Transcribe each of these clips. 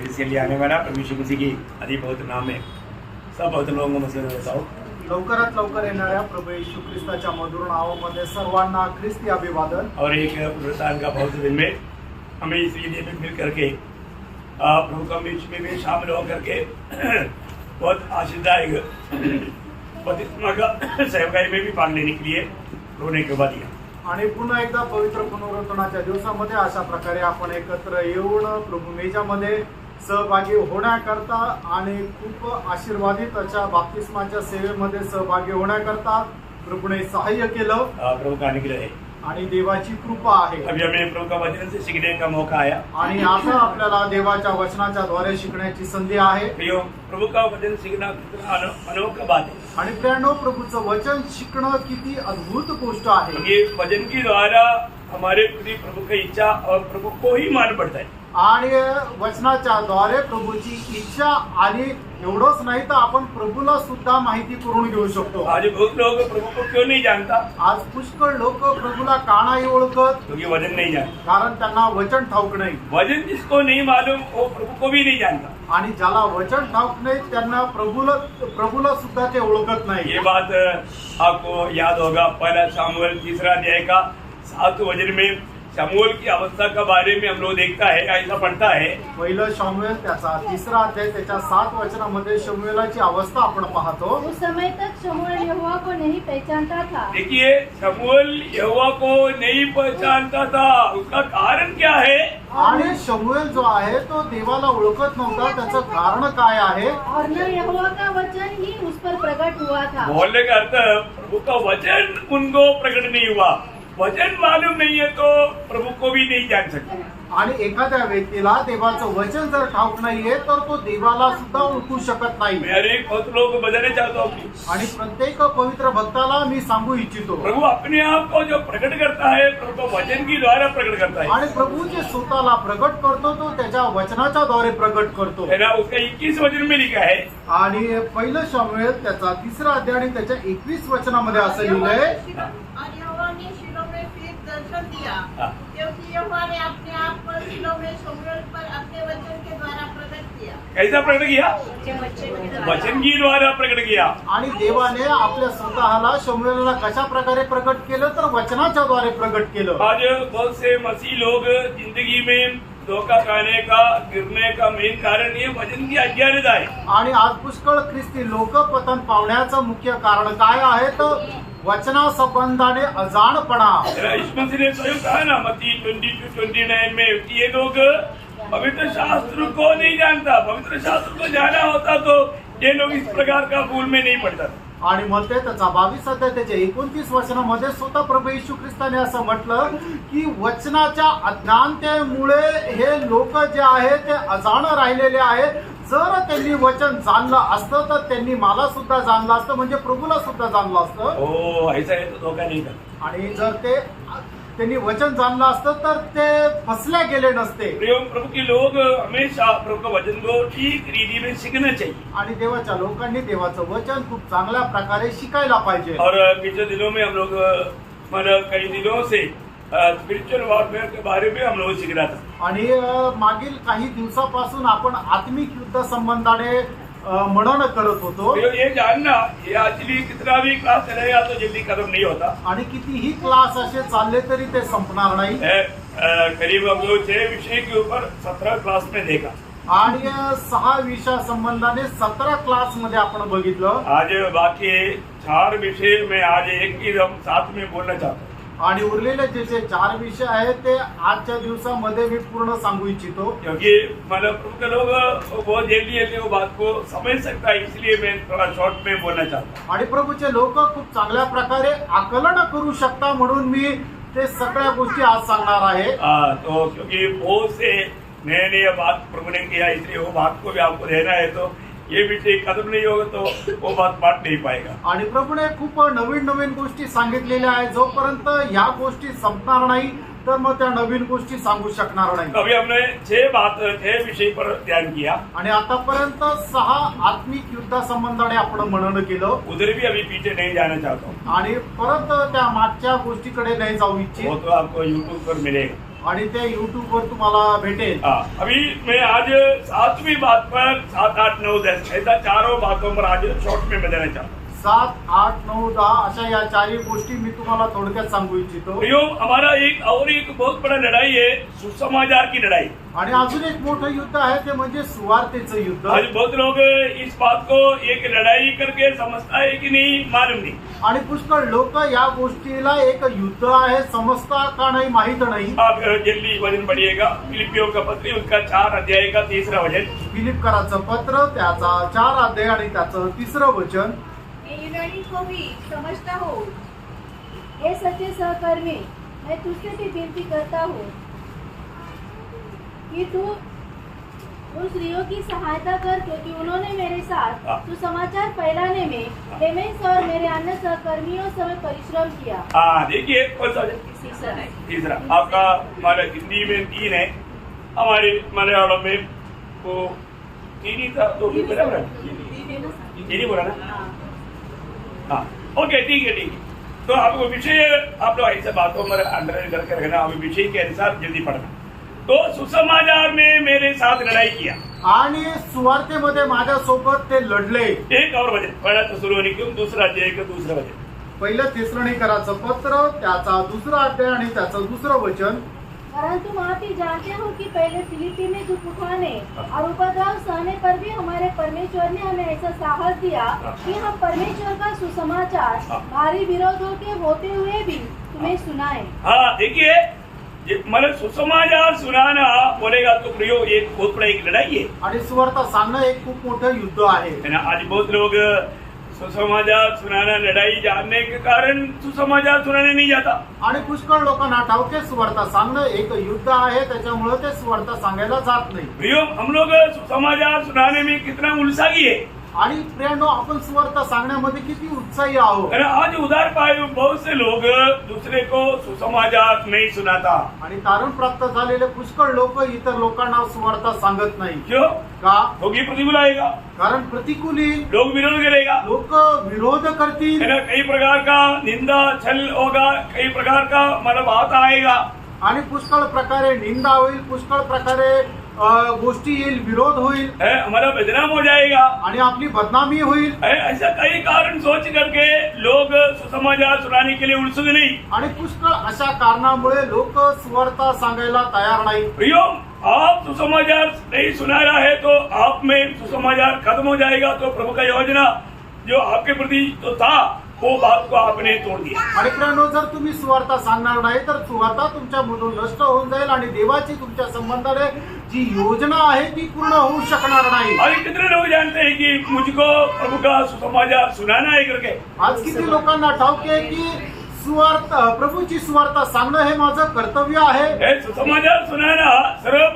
इसलिए आने वाला प्रभु यीशु मसीह की अति बहुत नाम है सब बहुत लोगों में से बताओ। लवकरात लवकर येणाऱ्या प्रभू येशू ख्रिस्ताच्या मधुर नावामध्ये सर्वांना ख्रिस्ती अभिवादन। और एक पुनरुत्थान का बहुत दिन में हमें इसलिए मिल करके प्रभु का बीच में भी शामिल होकर के बहुत आशीर्वादायक प्रतिमा का सेवकाई में भी भाग लेने के लिए प्रभु ने कृपा दिया। आणि पुन्हा एकदा पवित्र पुनरुत्थानाच्या दिवसामध्ये अशा प्रकारे आपण एकत्र येऊन प्रभू मेजामध्ये सहभागी होण्याकरता आणि खूप आशीर्वादित अशा बाप्तिस्माच्या सेवेमध्ये सहभागी होण्याकरता प्रभूने सहाय्य केलं। प्रभु का अनुग्रह है आणि देवाची कृपा आहे। अभी हमें प्रभु का वचन से सीखने का मौका आया आणि आता आपल्याला देवाच्या वचनाच्या द्वारे शिकण्याची संधी आहे। प्रभु का वचन सीखना कितना अनोखा बात है। आणि प्रियांनो, प्रभूचं वचन शिकणं किती अद्भुत गोष्ट आहे। ये वचन के द्वारा हमारे प्रति प्रभु की इच्छा और प्रभु को ही मान पड़ता है। आणि वचनाच्या द्वारे प्रभूची इच्छा आणि एवढंच नाही तर आपण प्रभूला सुद्धा माहिती करून घेऊ शकतो। आज बहुत लोग प्रभु को क्यों नहीं जानता? आज पुष्कळ लोक प्रभूला का नाही ओळखत? क्योंकि वचन नहीं जानता। कारण त्यांना वचन ठाऊक नाही। वचन जिसको नहीं मालूम वो प्रभु को भी नहीं जानता। आणि ज्याला वचन ठाऊक नाही त्यांना प्रभूला सुद्धा ते ओळखत नाही। ये बात आपको याद होगा, पहला शमूएल 3 अध्याय का 7 वचन में शमूएल की अवस्था का बारे में हम लोग देखता है, ऐसा पढ़ता है। पहिलं शमूएल त्याचा 3 अध्याय त्याच्या 7 वचनामध्ये शमूएलाची अवस्था आपण पाहतो। उस समय तक शमूएल यहोवा को नहीं पहचानता था। देखिए, शमूएल यहोवा को नहीं पहचानता था। उसका कारण क्या है? आणि शमूएल जो आहे तो देवाला ओळखत नव्हता। त्याचं कारण काय आहे? और न यहोवा का वचन ही उस पर प्रकट हुआ था। बोलने का अर्थ प्रभु का वचन उनको प्रकट नहीं हुआ। वचन मालूम नहीं है तो प्रभु को भी नहीं जान सकते। आणि एखाद्या व्यक्तीला देवाचं वचन जर ठाऊक नाहीये तर तो देवाला सुद्धा ओळखू शकत नाही। मैं अनेक बहुत लोग बजाने चाहता हूँ आणि प्रत्येक पवित्र भक्ताला मी सांगू इच्छितो, प्रभु अपने आप को जो प्रकट करता है प्रभु वचन के द्वारा प्रकट करता है। आणि प्रभू जे स्वतःला प्रकट करतो तो त्याच्या वचनाच्या द्वारे प्रकट करतो। है ना? उसका 21 वचन में लिखा है। आणि पहिलं शमूएल त्याचा 3 अध्याय आणि त्याच्या 21 वचनामध्ये असं लिहिलंय, दर्शन दिया क्योंकि यहोवा ने अपने आप को शीलो में शमूएल पर अपने वचन के द्वारा प्रकट किया। कैसा प्रकट किया? वचन के द्वारा प्रकट किया। आणि देवाने आपल्या स्वतःला शमूएलला कशा प्रकारे प्रकट केलं तर वचनाच्या द्वारे प्रकट केलं। आज बहुत से मसीह लोग जिंदगी में धोखा खाने का, गिरने का मेन कारण ये वचन की अज्ञानता है। आणि आज पुष्कळ ख्रिस्ती लोक पतन पावण्याचं मुख्य कारण काय आहे तर वचना संबंधाने अजाणपणा। यीशु मसीह ने स्वयं कहा ना मत्ती 22:29 में कि ये लोग पवित्र शास्त्र को नहीं जानता। पवित्र शास्त्र को जाना होता तो ये लोग इस प्रकार का भूल में नहीं पड़ता। आणि मत्ते त्याचा 22 अध्याय त्याच्या 29 वचनामध्ये स्वतः प्रभू येशू ख्रिस्ताने असं म्हटलं की वचनाच्या अज्ञानतेमुळे हे लोक जे आहे ते अजाण राहिलेले आहे। जर त्यांनी वचन जाणलं असतं तर त्यांनी मला सुद्धा जाणलं असतं, म्हणजे प्रभूला सुद्धा जाणलं असतं। ओ ऐसा है तो धोखा नहीं था। आणि जर त्यांनी वचन जाणलं असतं तर ते फसले गेले नसते। प्रभु के लोग हमेशा प्रभु का वचन को ठीक रीति में सीखना चाहिए। आणि देवाच्या लोकांनी देवाचं वचन खूप चांगल्या प्रकारे शिकायला पाहिजे। और पिछले दिनों में हम लोग कई दिनों से स्पिरिचुअल वॉरफेयर के बारे में हम लोग सीख रहा था। आणि मागील काही दिवसापासून आपण आत्मिक युद्ध संबंधाने मनन करत होतो। ये जानना ये एक्चुअली कितना भी क्लास चलेगा तो जल्दी खत्म नहीं होता। आणि कितीही क्लास असे चालले तरी ते संपणार नाही। करीब हम लोग 6 विषय के ऊपर 17 क्लास में देखा। आणि 6 विषया संबंधाने 17 क्लास मध्ये आपण बघितलं। आज बाकी 4 विषय में आज एक ही हम साथ में बोलना चाहता हूँ। आणि उरलेले जे 4 विषय आहेत ते आजच्या दिवसामध्ये मी पूर्ण सांगू इच्छितो। क्योंकि मतलब प्रभु के लोग बहुत जल्दी वो बात को समझ सकता है, इसलिए मैं थोड़ा शॉर्ट में बोलना चाहता हूँ। आणि प्रभूचे लोक खूप चांगल्या प्रकारे आकलन करू शकता म्हणून मी ते सगळ्या गोष्टी आज सांगणार आहे। तो क्योंकि बहुत से नए बात प्रभु ने किया, इसलिए वो बात को भी आपको रहना है। तो ये विषय खत्म नहीं होगा तो वो बात बांट नहीं पाएगा। आणि प्रभूने खूप नवीन गोष्टी सांगितलेल्या आहेत। जोपर्यंत या गोष्टी संपणार नाही तर मग त्या नवीन गोष्टी सांगू शकणार नाही। अभी हमने 6 विषय पर ध्यान किया आणि आतापर्यंत 6 आत्मिक युद्धा संबंधाने आपण मनन केलं। उधर भी अभी पीछे नहीं जाना चाहता हूँ आणि परत त्या मागच्या गोष्टीकडे नाही जाऊ इच्छित। वो तो आपको YouTube पर मिलेगा। आणि ते YouTube वर तुम्हाला भेटेल. अभी मैं आज 7वीं बात पर 7, 8, 9, 10 ऐसा चारों बातों पर आज शॉर्ट में बताना चाहता हूँ. 7, 8, 9, 10 अशा या चारही गोष्टी मी तुम्हाला थोडक्यात सांगू इच्छितो. प्रियो, हमारा एक और एक बहुत बड़ा लड़ाई है सुसमाचार की लड़ाई. आणि अजून एक मोठं युद्ध आहे ते म्हणजे सुवार्तेचं युद्ध. आज बहुत लोग इस बात को एक लड़ाई करके समझता है कि नहीं मालूम नहीं. आणि पुष्कळ लोक या गोष्टीला एक युद्ध आहे समजता का नाही माहित नाही. आप जल्दी वचन पढ़िएगा. फिलिपियों का पत्र उसका 4 अध्याय का 3रा वचन. फिलिपकराचं पत्र त्याचा 4 अध्याय आणि त्याचं 3रं वचन. मैं यूनानी को भी समझता हूँ. हे सच्चे सहकर्मी, मैं तुझसे भी विनती करता हूँ कि तू उन स्त्रियों की सहायता कर क्योंकि उन्होंने मेरे साथ सुसमाचार फैलाने में क्लेमेंस और मेरे अन्य सहकर्मियों समेत परिश्रम किया. देखिए कौन सा वचन? तीसरा. आपका हमारा हिंदी में 3 है, हमारे मलयालम में वो 3 ही था. तो बराबर है, 3 ही बोला ना. हाँ, ओके, ठीक है. तो आपको विषय आप लोग ऐसे बातों में अंडरलाइन करके रखना. अभी विषय के अनुसार जल्दी पढ़ना. तो सुसमाचार में मेरे साथ लड़ाई किया आणि सुवार्तेमध्ये माझ्यासोबत ते लढले. एक और वचन. पहिला तेसलोनिकम 2रा अध्याय का 2रा वचन. पहिलं तेसलोनिकराचं पत्र त्याचा 2रा अध्याय आणि त्याचं 2रं वचन. परंतु आप ही जानते हो कि पहले फिलिपी में दुख उठाने और उपद्रव सहने पर भी हमारे परमेश्वर ने हमें ऐसा साहस दिया कि हम परमेश्वर का सुसमाचार भारी विरोधों के होते हुए भी तुम्हें सुनाए. हाँ, देखिए मतलब सुसमाचार सुनाना बोलेगा तो प्रियो ये बहुत बड़ा एक लड़ाई है. आणि सुवार्ता सांगणं एक खूप मोठं युद्ध आहे. है ना. आज बहुत लोग सुसमाचार सुनाना लड़ाई जानने के कारण सुसमाचार सुनाने नहीं जाता. आणि पुष्कळ लोकांना ठाऊके सुवार्ता सांगणं एक युद्ध आहे त्याच्यामुळे ते सुवार्ता सांगायला जात नाही. प्रियो, हम लोग सुसमाचार सुनाने में कितना उल्साही है. आणि प्रियांनो, आपण सुवार्ता सांगण्यामध्ये किती उत्साही आहोत. आज उधार पाए बहुत से लोग दूसरे को सुसमाचार नहीं सुनाता. आणि तारण प्राप्त झालेले पुष्कळ लोक इतर लोकांना सुवार्ता सांगत नाही. क्यों? का? क्योंकि प्रतिकूल आएगा, कारण प्रतिकूल येईल, लोग विरोध करेगा, लोक विरोध करतील, है ना. कई प्रकार का निंदा छल होगा, कई प्रकार का मतलब बात आएगा. आणि पुष्कळ प्रकारे निंदा होईल, पुष्कळ प्रकारे गोष्टी येईल, विरोध होईल, हमारा बदनाम हो जाएगा आणि आपली बदनामी होईल. ऐसा कई कारण सोच करके लोग सुसमाचार सुनाने के लिए उत्सुक नहीं. आणि पुष्कळ अशा कारणामुळे लोक सुवार्ता सांगायला तयार नाही. प्रियो, आप सुसमाचार नहीं सुना रहा है तो आप में सुसमाचार खत्म हो जाएगा. तो प्रभु का योजना जो आपके प्रति तो था वो बात को आपने तोड़ दिया. आणि प्रियांनो, जर तुम्ही सुवार्ता सांगणार नाही तर सुवार्ता तुमच्या मधून नष्ट होऊन जाईल आणि देवाची तुमच्या संबंधाने जी योजना आहे ती पूर्ण होऊ शकणार नाही. और कितने लोग जानते हैं कि मुझको प्रभु का सुसमाचार सुनाना है करके. आज किती लोकांना ठाऊक आहे की सुवार्ता, प्रभूची सुवार्ता सांगणं हे माझं कर्तव्य आहे. सुसमाचार सुनाना सिर्फ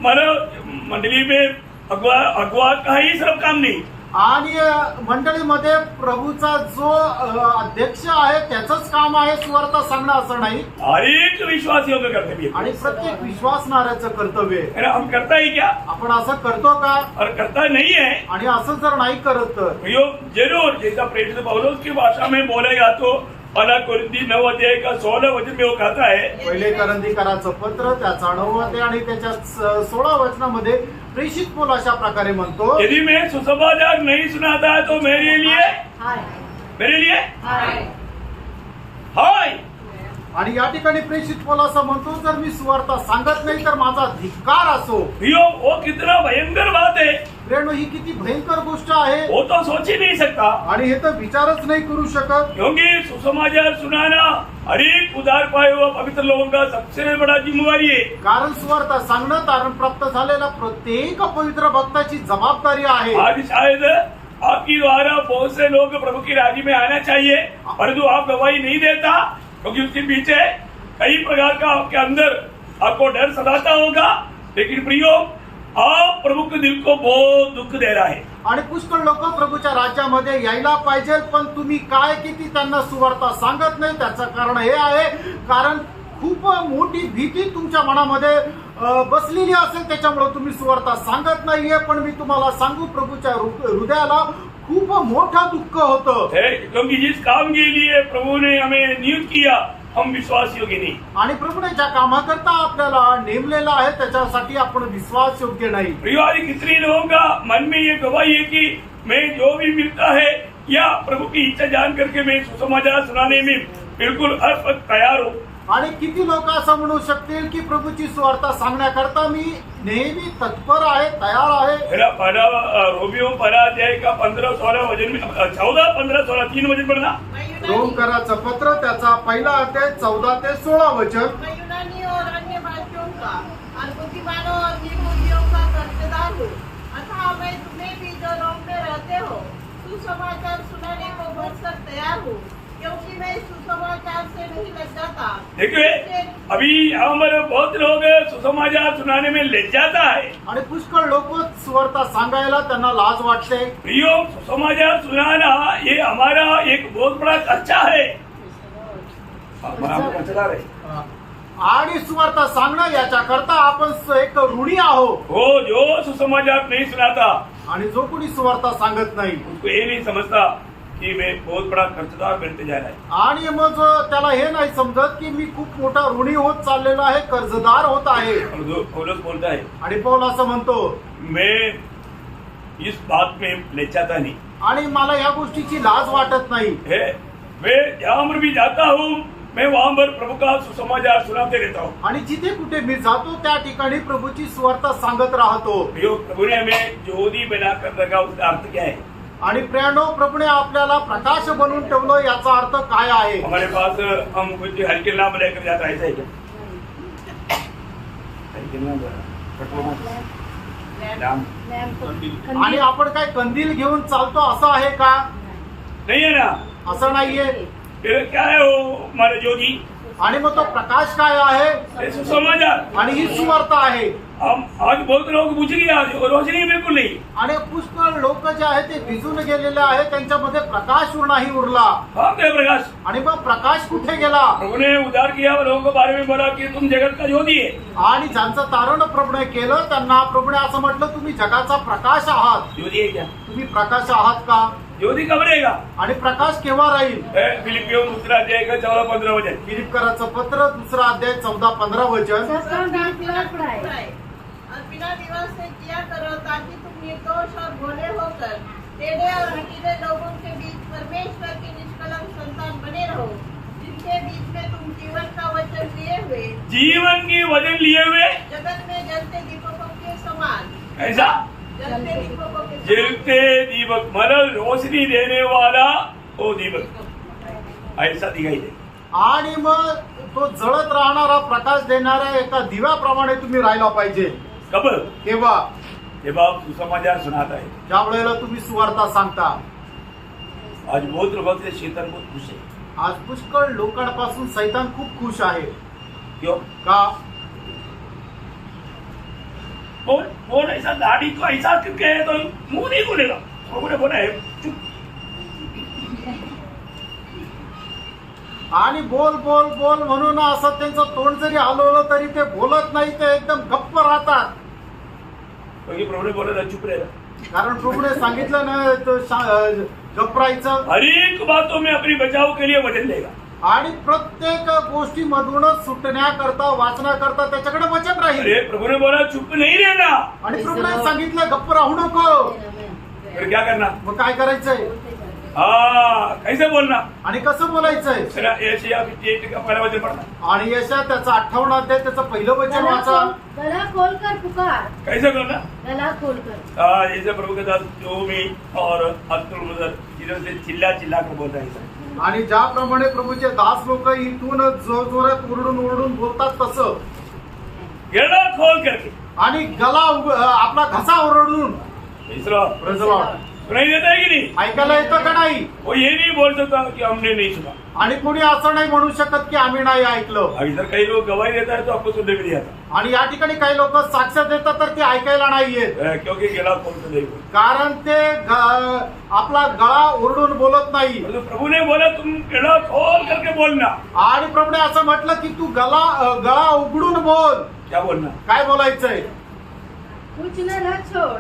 मतलब मंडली में अगुआ का ही सिर्फ काम नहीं. आणि मंडळीमध्ये प्रभूचा जो अध्यक्ष आहे त्याचंच काम आहे सुवार्ता सांगणं असं नाही. हर एक विश्वासियों का कर्तव्य आणि प्रत्येक विश्वासणाऱ्याचं कर्तव्य आहे. हम करता ही क्या? आपण असं करतो का? और करता नहीं है. आणि असं जर नाही करत तर जरूर जैसा प्रेरित पौलुस की भाषा में बोलेगा तो पहला कोरिन्थी 9 अध्याय का 16 वचन में वो कहता है. पहिले करंदीकराचं पत्र त्याचा 9 अध्याय आणि त्याच्या 16 वचनामध्ये प्रेषित पौल अशा प्रकारे म्हणतो, यदि मैं सुसमाचार नहीं सुनाता है तो मेरे लिए हाय. आणि या ठिकाणी प्रेषित पौल असं म्हणतो, जर मी सुवार्ता सांगत नाही तर माझा धिक्कार असो. वो कितना भयंकर बात है. प्रियांनो, ही किती भयंकर गोष्ट आहे. वो तो सोच ही नहीं सकता. आणि हे तर विचारच नाही करू शकत. क्योंकि सुसमाचार सुनाना हर एक उधार पाए हुआ पवित्र लोगों का सबसे बड़ा जिम्मेवारी है. कारण सुवार्ता सांगणं तारण प्राप्त झालेल्या प्रत्येक पवित्र भक्ताची जबाबदारी आहे. आज शायद आपकी द्वारा बहुत से लोग प्रभु की राजी में आना चाहिए, परंतु आप गवाही नहीं देता क्योंकि उसके पीछे कई प्रकार का आपके अंदर आपको डर सताता होगा. लेकिन प्रियो, आप प्रभु के दिल को बहुत दुख दे रहा है. आणि पुष्कळ लोक प्रभूच्या राज्यामध्ये यायला पाहिजे, पण तुम्ही काय किती त्यांना सुवार्ता सांगत नाही. त्याचं कारण हे आहे, कारण खूप मोठी भीती तुमच्या मनामध्ये बसलेली असेल, त्याच्यामुळे तुम्ही सुवार्ता सांगत नाहीये. पण मी तुम्हाला सांगू, प्रभूच्या हृदयाला खूप मोठा दुःख होतं. क्योंकि जिस काम के लिए प्रभु ने हमें नियुक्त किया हम विश्वास योग्य नहीं। आणि प्रभूने ज्या कामाकरता आपल्याला नेमलेलं आहे त्याच्यासाठी आपण विश्वास योग्य नाही। प्रिय, कितने लोगों का मन में ये गवाही है कि मैं जो भी मिलता है या प्रभु की इच्छा जान करके मैं सुसमाचार सुनाने में बिल्कुल हर वक्त तैयार हूँ। आणि किती लोक असं म्हणू शकतील की प्रभूची सुवार्ता सांगण्याकरता मी नेहमी तत्पर आहे, तयार आहे। पहला रोमियो पहला अध्याय का 15-16 वचन में 14-15-16 3 वचन पढ़ना। रोमकराचं पत्र त्याचा पहिला अध्याय 14 ते 16 वचन। मैं यूनानी और अन्य भाषियों का और बुद्धिमानों और निर्बुद्धियों का कर्जदार हूँ। अतः मैं तुम्हें भी जो रोम में रहते हो सुसमाचार सुनाने को भरसक तैयार हूँ, क्योंकि मैं सुसमाचार से नहीं लज्जाता। देखिए, अभी यहाँ पर बहुत लोग सुसमाचार सुनाने में लज्जाता है आणि पुष्कळ लोक सुवार्ता सांगायला त्यांना लाज वाटते। प्रियो, सुसमाचार सुनाना ये हमारा एक बहुत बड़ा खर्चा है। हमारा खर्चदार है। आणि सुवार्ता सांगणं याच्याकरता आपण एक ऋणी आहोत। वो जो सुसमाचार नहीं सुनाता आणि जो कोणी सुवार्ता सांगत नाही उसको ये नहीं समझता कि मैं बहुत बड़ा खर्चदार बनते जा रहा है। आणि मग त्याला हे नाही समजत की मी खूप मोठा ऋणी होत चाललेलो आहे, कर्जदार होत आहे। और जो पौलुस बोलता है, आणि पौल असं म्हणतो मैं इस बात में लज्जाता नहीं आणि मला या गोष्टीची लाज वाटत नाही है। मैं जहाँ पर भी जाता हूँ मैं वहाँ पर प्रभु का सुसमाचार सुनाते रहता हूँ। आणि जिथे कुठे मी जातो त्या ठिकाणी प्रभूची सुवार्ता सांगत राहतो। प्रभु ने हमें ज्योति बनाकर रखा, उसका अर्थ क्या है? आणि प्रियानो, प्रभूने आपल्याला प्रकाश बनवून ठेवलं याचा अर्थ काय आहे? हमारे पास हम कुछ हल्के नाम लेकर जाता है, ऐसा है क्या? आणि आपण काय कंदील घेऊन चालतो असं आहे का? नहीं है ना। असं नाहीये। फिर क्या है वो हमारा ज्योति? आणि मग तो प्रकाश काय आहे? सुसमाचार। आणि ही सुवार्ता आहे। हम आज बहुत लोग बुझ गए, आज रोशनी बिल्कुल नहीं। आणि पुष्कळ लोक जे आहेत ते भिजून गेलेले आहेत, त्यांच्यामध्ये प्रकाश नाही उरला। हाँ, क्या प्रकाश? आणि मग प्रकाश कुठे गेला? प्रभु ने उद्धार किया और लोगों के बारे में बोला कि तुम जगत का ज्योति है। आणि ज्यांचं तारण प्रभूने केलं त्यांना प्रभूने असं म्हटलं तुम्ही जगाचा प्रकाश आहात। ज्योति है क्या? तुम्ही प्रकाश आहात का? ज्योति कब रहेगा? आणि प्रकाश केव्हा राहील? फिलिपियों 2 अध्याय का 14-15 वचन। फिलिपकराचं पत्र 2 अध्याय 14-15 वचन। सबका बीच में पढ़ाए और बिना विवाद से किया करो, ताकि तुम निर्दोष और भोले होकर टेढ़े और हठीले लोगों के बीच परमेश्वर की निष्कलंक संतान बने रहो, जिनके बीच में तुम जीवन का वचन लिए हुए, जीवन की वचन लिए हुए जगत में जलते दीपकों के समान। ऐसा जलते दीपकों के समान। जलते दीपक, मतलब रोशनी देने वाला वो दीपक ऐसा दिखाई दे। आणि मग तो जळत राहणारा प्रकाश देणाऱ्या एका दिव्याप्रमाणे तुम्ही राहायला पाहिजे। कब? केव्हा? जब आप सुसमाचार सुनाता है। ज्या वेळेला तुम्ही सुवार्ता सांगता। आज बहुत लोगों से शैतान बहुत खुश है। आज पुष्कळ लोकांपासून सैतान खूप खुश आहे। क्यों? का? बोल ऐसा दाढ़ी को ऐसा क्योंकि है तो मुंह नहीं खोलेगा। प्रभु ने बोला है चुप। आणि बोल बोल बोल म्हणून असं त्यांचं तोंड जरी हलवलं तरी ते बोलत नाही, ते एकदम गप्प राहतात। क्योंकि प्रभु ने बोला चुप रहेगा। कारण प्रभूने सांगितलं ना तो गप्प राहायचं। हर एक बातों में अपनी बचाव के लिए वचन लेगा। आणि प्रत्येक गोष्टीमधूनच सुटण्याकरता वाचण्याकरता त्याच्याकडे वचन राहील। अरे प्रभु ने बोला चुप नहीं रहना। आणि प्रभूने सांगितलं गप्प राहू नको। फिर क्या करना? मग काय करायचंय? हाँ, कैसे बोलना? आणि कसं बोलायचंय? यशायाह 58 का पहला वचन पढ़ना। आणि यशा त्याचा 58 अध्याय त्याचं पहिलं वचन वाचा। गला खोलकर पुकार। कैसे बोलना? गला खोलकर। जैसे प्रभु के दास जोमी और अब्दुल मुदर इधर से चिल्ला चिल्ला कर बोलता है। आणि ज्याप्रमाणे प्रभूचे दास लोक इथून जोरजोरात ओरडून ओरडून बोलतात तसं गला खोल करके आणि गला आपला घसा ओरडून तीसरा सुनाई देता है कि नहीं? ऐकायला येतं का नाही? वो ये नहीं बोल सकता कि हमने नहीं सुना। आणि कोणी असं नाही म्हणू शकत की आम्ही नाही ऐकलं। अब इधर कई लोग गवाही देता है तो आपको सुनने में नहीं आता। आणि या ठिकाणी काही लोक साक्ष देतात तर ते ऐकायला नाही येत, क्योंकि गला खोलते नहीं बोलते। कारण ते आपला गळा ओरडून बोलत नाही। तो प्रभु ने बोला तुम गला खोल करके बोलना। आणि प्रभूने असं म्हटलं की तू गळा उघडून बोल। क्या बोलना? काय बोलायचंय? कुछ न छोड़,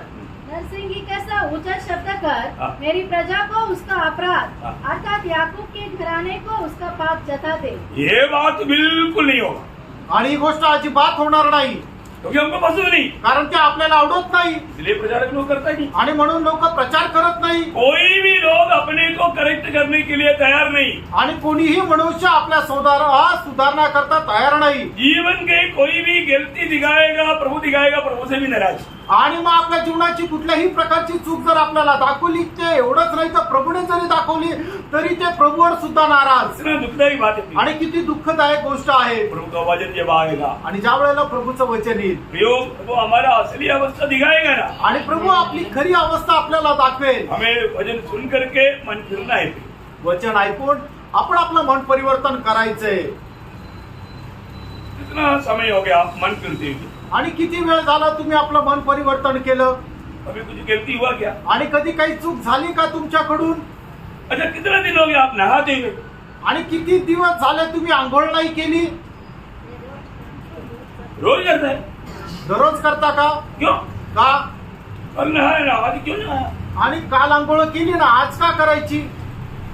नरसिंगी कैसा ऊंचा शब्द कर हाँ। मेरी प्रजा को उसका अपराध हाँ। अर्थात याकूब के घराने को उसका पाप जता दे। ये बात बिल्कुल नहीं होगा, आणि ही गोष्ट अजिबात होणार नाही, क्योंकि हमको पसंद नहीं, कारण ते आपल्याला आवडत नाही इसलिए प्रचारक लोग करता ही नहीं। आणि म्हणून लोक प्रचार करत नाही। कोई भी लोग अपने को करेक्ट करने के लिए तैयार नहीं। आणि कोणीही मनुष्य आपल्या सुधारणा करता तयार नाही। जीवन के कोई भी गलती दिखाएगा प्रभु से भी नाराज। आणि मग आपल्या जीवनाची कुठल्याही प्रकारची चूक जर आपल्याला दाखवली, ते एवढंच नाही तर प्रभूने जरी दाखवली तरी ते प्रभूवर सुद्धा नाराज। इतना दुखदायी बात है। आणि किती दुःखदायक गोष्ट आहे। प्रभु का वचन जब आएगा आणि ज्या वेळेला प्रभूचं वचन येईल, वो हमारा असली अवस्था दिखाएगा ना, आणि प्रभू आपली खरी अवस्था आपल्याला दाखवेल। हमें वचन सुन करके मन फिरना है। वचन ऐकून आपण आपलं मन परिवर्तन करायचंय। कितना समय हो गया मन फिरते हुए? आणि किती वेळ झाला तुम्ही आपलं मन परिवर्तन केलं? अभी कुछ गलती हुआ क्या? आणि कधी काही चूक झाली का तुमच्याकडून? अच्छा, कितना दिन हो गया आप नहाते हुए? आणि किती दिवस झाले तुम्ही आंघोळ नाही केली? रोज करता है? दररोज करता का? क्यों? का? कल नहाया ना, आज क्यों नहाया? आणि काल आंघोळ केली ना, आज का करायची?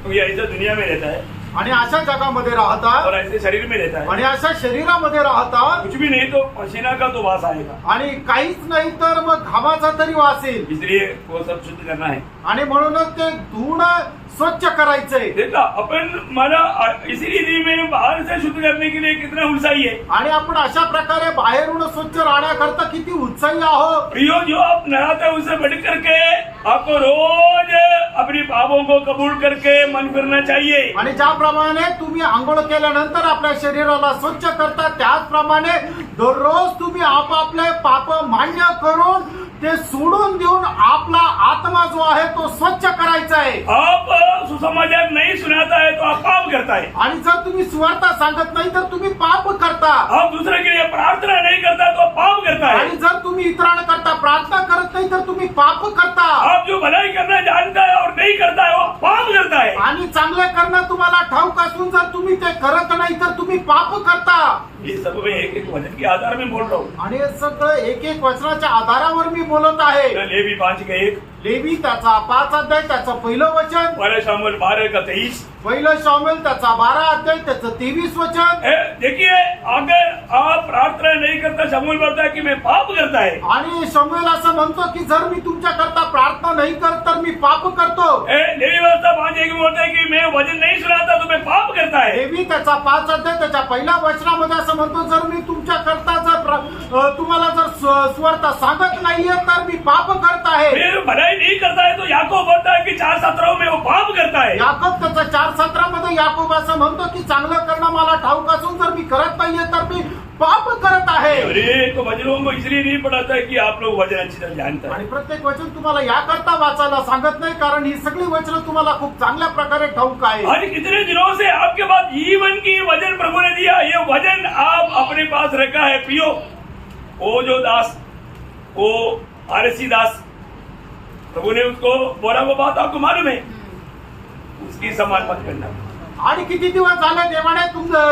तो ये ऐसा दुनिया में रहता है आणि अशा जगामध्ये राहता और ऐसे शरीर में रहता है, आणि अशा शरीरामध्ये राहता, कुछ भी नहीं तो पसीना का तो वास आएगा। आणि काहीच नाही तर मग घामाचा तरी वास येईल। इसलिए वो सब शुद्ध करना है। आणि म्हणूनच ते धुणं स्वच्छ करायचंय। देखा अपन मला इसी रीति में बाहर से शुद्ध करने के लिए कितना उत्साही है। आणि आपण अशा प्रकारे बाहेरून स्वच्छ राहण्याकरता किती उत्साही आहोत। प्रियो, जो आप नहाते हैं उससे बढ़ करके आपको रोज अपनी पापों को कबूल करके मन फिरना चाहिए। आणि ज्याप्रमाणे तुम्ही आंघोळ केल्यानंतर आपल्या शरीराला स्वच्छ करता, त्याचप्रमाणे दररोज तुम्ही आपापले पाप मान्य करून ते सोडून देऊन आपला आत्मा जो आहे तो स्वच्छ करायचा आहे। आप सुसमाचार नहीं सुनाता है तो आप पाप करता है। आणि जर तुम्ही सुवार्ता सांगत नाही तर तुम्ही पाप करता। आप दूसरे के लिए प्रार्थना नहीं करता तो पाप करता है। आणि जर तुम्ही इतरांकरता प्रार्थना करत नाही तर तुम्ही पाप करता। आप जो भलाई करना जानता है और नहीं करता है वो पाप करता है। आणि चांगले करणं तुम्हाला ठाऊक असून जर तुम्ही ते करत नाही तर तुम्ही पाप करता। ये सब मैं एक एक वचन के आधार में बोल रहा हूँ। आणि हे सगळं एक एक वचनाच्या आधारावर मी बोलत आहे। लेवी 5:1, लेवी त्याचा 5 अध्याय त्याचं पहिलं वचन, 1 शमूएल 12:23। पहिलं शामुएल त्याचा 12 अध्याय त्याचं 23 वचन। देखिए, अगर आप प्रार्थना नहीं करता, शमूएल बोलता है कि मैं पाप करता है। आणि शामुएल असं म्हणतो की जर मी तुमच्याकरता प्रार्थना नाही करत तर मी पाप करतो। लेवी व्यवस्था 5:1 में बोलता है कि मैं वचन नहीं सुनाता तो मैं पाप करता है। लेवी त्याचा 5 अध्याय त्याच्या पहिल्या वचनामध्ये असं म्हणतो, जर मी तुमच्याकरता जर तुम्हाला जर सुवार्ता सांगत नाहीये तर मी पाप करत आहे। फिर भलाई नहीं करता है तो याकूब बोलता है कि 4:17 में वो पाप करता है। याकूब त्याचा 4:17 मध्ये याकूब असं म्हणतो की चांगलं करणं मला ठाऊक असून जर मी करत नाहीये तर मी पाप करत आहे। अरे, तो वचनों को इसलिए नहीं पढ़ाता है कि आप लोग वचन अच्छी तरह जानते हैं। आणि प्रत्येक वचन तुम्हाला याकरता वाचायला सांगत नाही, कारण ही सगळी वचनं तुम्हाला खूप चांगल्या प्रकारे ठाऊक आहे। आज कितने दिनों से आपके पास जीवन की वचन प्रभु ने दिया, ये वचन आप अपने पास रखा है। प्रियो, वो जो दास, वो आरसी दास, प्रभु ने उसको बोला वो बात आपको मालूम है, उसकी समान मत करना। आणि किती दिवस झाले देवाने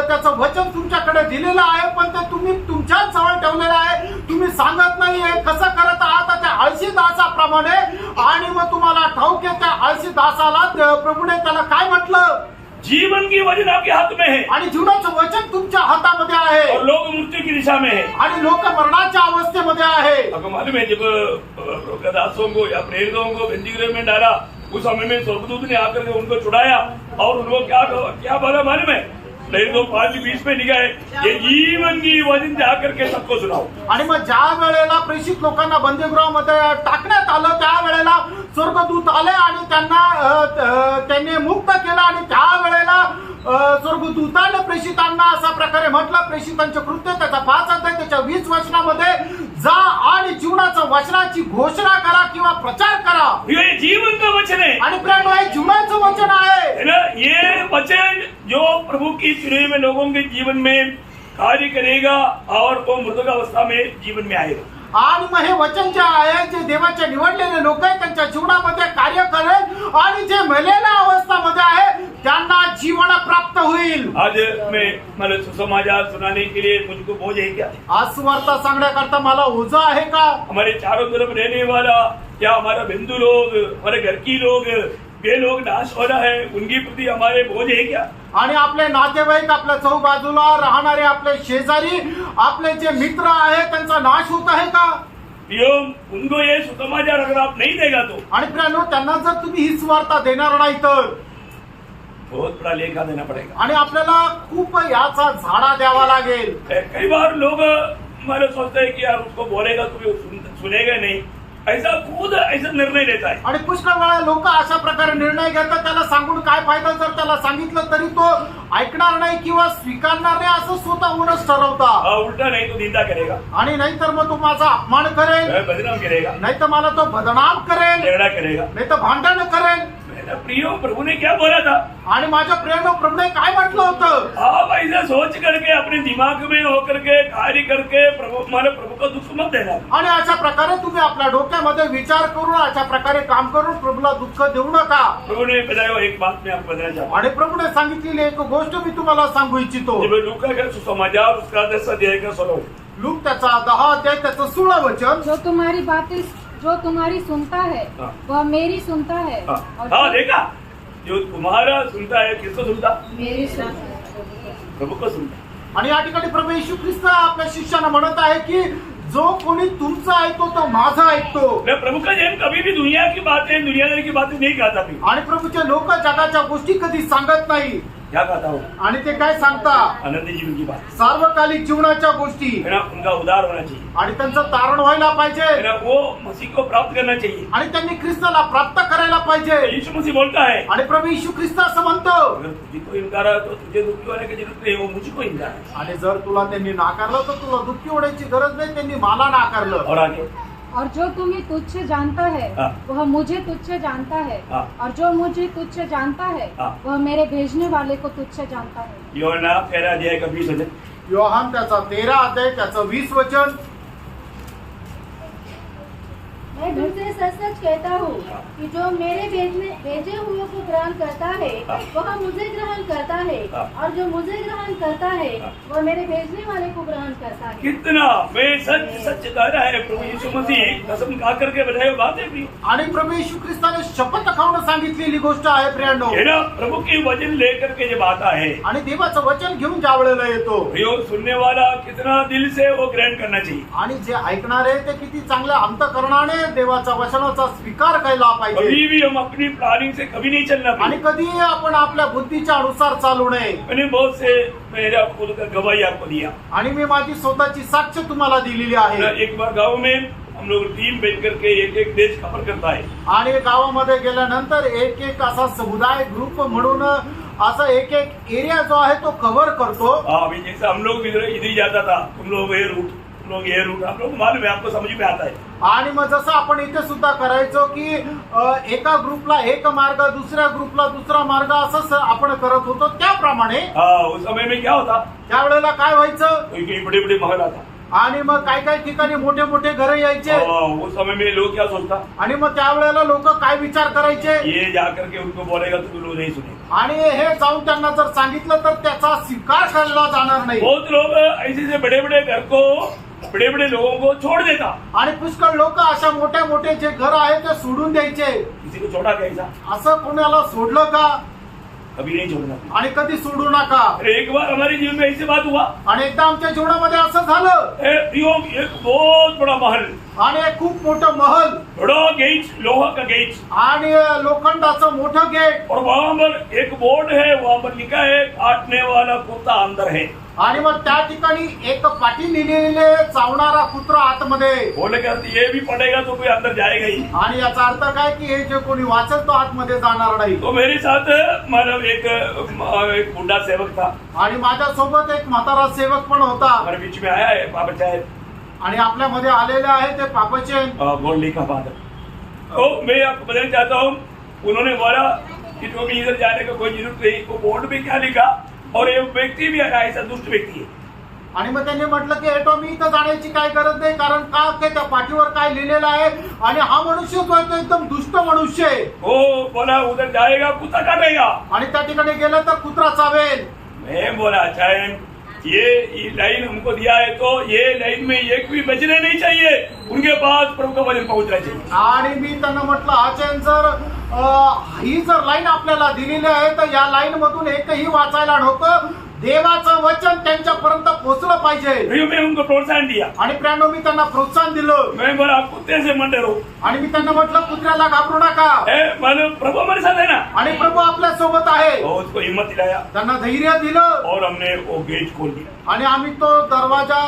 त्याचं वचन तुमच्याकडे दिलेलं आहे, पण ते तुम्ही तुमच्याच जवळ ठेवलेलं आहे, तुम्ही सांगत नाहीये। कसं करत आहात त्या आळशी दासाप्रमाणे। आणि मग तुम्हाला ठाऊक आहे त्या आळशी दासाला प्रभूने त्याला काय म्हटलं? जीवन की वचन आपके हाथ में है आणि जीवनाचं वचन तुमच्या हातामध्ये आहे, और लोग मृत्यु की दिशा में है। आणि लोक मरणाच्या अवस्थेमध्ये आहे। आपको मालूम है, जब दासों को या प्रेरितों को बंदीगृह में डाला, उस समय में स्वर्गदूत ने आकर के उनको छुड़ाया और उनको क्या बोला मालूम है? प्रेरितों 5:20 में लिखा है, ये जीवन की वचन जाकर के सबको सुनाओ। आणि मग ज्या वेळेला प्रेषित लोकांना बंदीगृहामध्ये टाकण्यात आलं त्यावेळेला स्वर्गदूत आले आणि त्यांनी मुक्त केलं। आणि त्यावेळेला स्वर्गदूताने प्रेषितांना अशा प्रकारे म्हटलं, प्रेषितांचे कृत्य त्याचा 5 अध्याय त्याच्या 20 वचनामध्ये, जा आणि जीवनाचं वचनाची घोषणा करा किंवा प्रचार करा। ये जीवन का वचन है। आणि प्रेम हे जीवनाचं वचन आहे ना। ये वचन जो प्रभु की चुने हुए लोगों के जीवन में कार्य करेगा और वो मृतक अवस्था में जीवन में आएगा। आणि मग हे वचन जे आहे, जे देवाचे निवडलेले लोक आहेत त्यांच्या जीवनामध्ये कार्य करेल, आणि जे मेलेल्या अवस्थामध्ये आहे त्यांना जीवन प्राप्त होईल। आज मैं सुसमाचार सुनाने के लिए मुझको बोझ है क्या? आज सुवार्ता सांगण्याकरता मला ओझं आहे का? हमारे चारों तरफ रहने वाला या हमारा बंधु लोग, हमारे घर की लोग, ये लोग नाश हो रहा है, उनके प्रति हमारे बोझ है क्या? आणि आपले नातेवाईक, आपल्या चौबाजूला राहणारे आपले शेजारी, आपले जे मित्र आहेत त्यांचा नाश होत आहे का? उनको ये सुसमाचार अगर आप नहीं देगा तो आणि प्रियानो, त्यांना जर तुम्ही ही सुवार्ता देणार नाही तर बहुत बड़ा लेखा देना पड़ेगा. आणि आपल्याला खूप याचा झाडा द्यावा लागेल. कई बार लोग हमारे सोचते हैं कि यार उसको बोलेगा तो सुनेगा नहीं, ऐसा खुद ऐसा निर्णय लेता है. आणि पुष्कळ वेळा लोक अशा प्रकारे निर्णय घेतात, त्याला सांगून काय फायदा, जर त्याला सांगितलं तरी तो ऐकणार नाही किंवा स्वीकारणार नाही असं स्वतःहूनच ठरवता. उल्टा नहीं तो निंदा करेगा, आणि नाहीतर मग तो माझा अपमान करेल, बदनाम करेगा, नाही तर मला तो बदनाम करेल, झगड़ा करेगा. नाही तर भांडण करेल. मेरा प्रियो, प्रभु ने क्या बोला था? आणि माझ्या प्रियानो, प्रभूने काय म्हटलं होतं? आप ऐसा सोच करके अपने दिमाग में होकर के कार्य करके हमारे प्रभु का दुख मत देना. आणि अशा प्रकारे तुम्ही आपल्या डोक्यामध्ये विचार करून अशा प्रकारे काम करून प्रभूला दुःख देऊ नका. प्रभु ने बताया एक बात मैं आपको बताना चाहता हूँ. आणि प्रभूने सांगितलेली एक गोष्ट मी तुम्हाला सांगू इच्छितो. जब लूका का सुसमाचार उसका 10 अध्याय का 16 लूक त्याचा 10 अध्याय त्याचं 16 वचन. जो तुम्हारी सुनता है हाँ। वह मेरी सुनता है और हाँ, देखा, जो तुम्हारा सुनता है किसको सुनता? मेरी सुनता है. प्रभु को सुनता. आणि या ठिकाणी प्रभू येशू ख्रिस्त आपल्या शिष्यांना म्हणत आहे की जो कोणी तुमचा ऐकतो तो माझा ऐकतो. मैं प्रभु का जन कभी भी दुनिया की बातें, दुनियादारी की बातें नहीं कहता भी. आणि प्रभूचे लोक जगाच्या गोष्टी कधी सांगत नाही. क्या कहता हूँ? आणि ते काय सांगता? आनंद जीवन की बात सार्वकालिक जीवनाच्या गोष्टी. है ना, उनका उदार होना चाहिए. आणि त्यांचं तारण व्हायला पाहिजे. है ना, वो मसीह को प्राप्त करना चाहिए. आणि त्यांनी ख्रिस्ताला प्राप्त करायला पाहिजे. यीशु मसीह बोलता है, आणि प्रभू येशू ख्रिस्त असं म्हणतो, अगर तुझको इनकार है तो तुझे दुखी होने की जरूरत नहीं, वो मुझको इनकार है. आणि जर तुला त्यांनी नाकारलं तर तुला दुःखी होण्याची गरज नाही, त्यांनी मला नाकारलं. और आगे और जो तुम्हें तुच्छ जानता है हाँ। वह मुझे तुच्छ जानता है हाँ। और जो मुझे तुच्छ जानता है हाँ। वह मेरे भेजने वाले को तुच्छ जानता है. योना 13 अध्याय का 20 वचन. योहान त्याचा 13 अध्याय त्याचं 20 वचन. मैं तुमसे सच सच कहता हूँ कि जो मेरे भेजे हुए को ग्रहण करता है वह मुझे ग्रहण करता है और जो मुझे ग्रहण करता है वह मेरे भेजने वाले को ग्रहण करता है. कितना मैं सच सच कह रहा है प्रभू यीशु मसीह कसम खा करके बताए बात है प्रिय. आणि प्रभू येशू ख्रिस्ताने शपथ खाऊन सांगितलेली गोष्ट आहे प्रियांनो. है ना, प्रभु की वचन लेकर के जब आता है, आणि देवाचं वचन घेऊन ज्या वेळेला येतो, प्रियो, सुनने वाला कितना दिल से वो ग्रहण करना चाहिए. आणि जे ऐकणार आहे ते किती चांगल्या अंतःकरणाने देवाचा वचनाचा स्वीकार केला पाहिजे. कभी भी हम अपनी प्लानिंग से कभी नहीं चलना आणि पाहिजे. कधीही आपण आपल्या बुद्धीच्या अनुसार चालू नये. मैंने बहुत से मेरा खुद का गवाही आपको दिया. आणि मी माझी स्वतःची साक्ष तुम्हाला दिलेली आहे. एक बार गाँव में हम लोग टीम बैठ करके एक देश खबर करता है. आणि गावामध्ये गेल्यानंतर एक एक असा समुदाय ग्रुप म्हणून असा एक एरिया जो आहे तो कव्हर करतो. अभी जैसे हम लोग इधर ही जाता था, तुम लोग ये रूट, तुम लोग ये रूट, हम लोग मालूम है, आपको समझ में आता है. आणि मग जसं आपण इथे सुद्धा करायचो की एका ग्रुपला एक मार्ग, दुसऱ्या ग्रुपला दुसरा मार्ग, असं आपण करत होतो. त्याप्रमाणे उस समय में क्या होता, त्यावेळेला काय व्हायचं, कोई बड़े बड़े महल आता. आणि मग काही काही ठिकाणी मोठे मोठे घर यायचे. उस समय में लोग क्या सोचता, आणि मग त्यावेळेला लोक काय विचार करायचे, ये जाकर के उनको बोलेगा तो लोग नहीं सुनेगा. आणि हे जाऊन त्यांना जर सांगितलं तर त्याचा स्वीकार केला जाणार नाही. बहुत लोग ऐसे से बड़े बड़े घर को, बड़े बड़े लोगों को छोड़ देता. आणि पुष्कळ लोक अशा मोठे मोठे जे घर आहे ते सोडून द्यायचे. किसी को छोड़ा कैसा, असं कोणाला सोडलं का, कभी नहीं छोड़ना. आणि कधी सोडू नका. अरे एक बार हमारे जीवन में ऐसी बात हुआ, आणि एकदा आमच्या जीवनामध्ये असं झालं, एक बहुत बड़ा महल, आणि एक खूप मोठं महल, बड़ा गेट, लोहा का गेट, आणि लोखंडाचं मोठं गेट, और वहां पर एक बोर्ड है, वहां पर लिखा है काटने वाला कुत्ता अंदर है. आणि मग त्या ठिकाणी एक पाटी लिहिलेले चावणारा कुत्रा आतमध्ये. बोले का ये भी पड़ेगा तो कोई अंदर जाएगा ही. आणि याचा अर्थ काय की हे जे कोणी वाचेल तो आतमध्ये जाणार नाही. तो मेरे साथ मतलब एक बुढ़ा सेवक था, आणि माझ्यासोबत एक म्हातारा सेवक पण होता. हमारे बीच में आया है पापा साहब, आणि आपल्यामध्ये आलेले आहे ते पापाचे गोल्डी का फादर. तो मैं आपको बताना चाहता हूँ, उन्होंने बोला कि तो भी इधर जाने का कोई जरूरत नहीं. वो बोर्ड में क्या लिखा, और ये व्यक्ति भी ऐसा दुष्ट व्यक्ति है. आणि मग त्यांनी म्हटलं की एटो मी इथं जाण्याची काय गरज नाही, कारण का की त्या पाठीवर काय लिहिलेलं आहे, आणि हा मनुष्य जो आहे तो एकदम दुष्ट मनुष्य आहे. वो बोला उधर जाएगा कुत्ता काटेगा. आणि त्या ठिकाणी गेलं तर कुत्रा चावेल. मैं बोला अच्छा है, ये लाइन हमको दिया है तो ये लाइन में एक भी बचने नहीं चाहिए, उनके पास प्रभु का वचन पहुंचना चाहिए। आणि मी त्यांना म्हटलं आचरण जर ही जर लाईन आपल्याला दिलेली आहे तर या लाईन मधून एकही वाचायला नको, देवाचं वचन त्यांच्यापर्यंत पोहोचलं पाहिजे। मैं उनको प्रोत्साहन दिया आणि प्रियानो मी त्यांना प्रोत्साहन दिलं। मैं बोला कुत्ते से मत डरो, आणि मी त्यांना म्हटलं कुत्र्याला घाबरू नका, प्रभु हमारे साथ है ना, आणि प्रभु आपल्या सोबत आहे। और उसको हिम्मत दिलाया त्यांना धैर्य दिलं और हमने वो गेट खोल दिया आणि आम्ही तो दरवाजा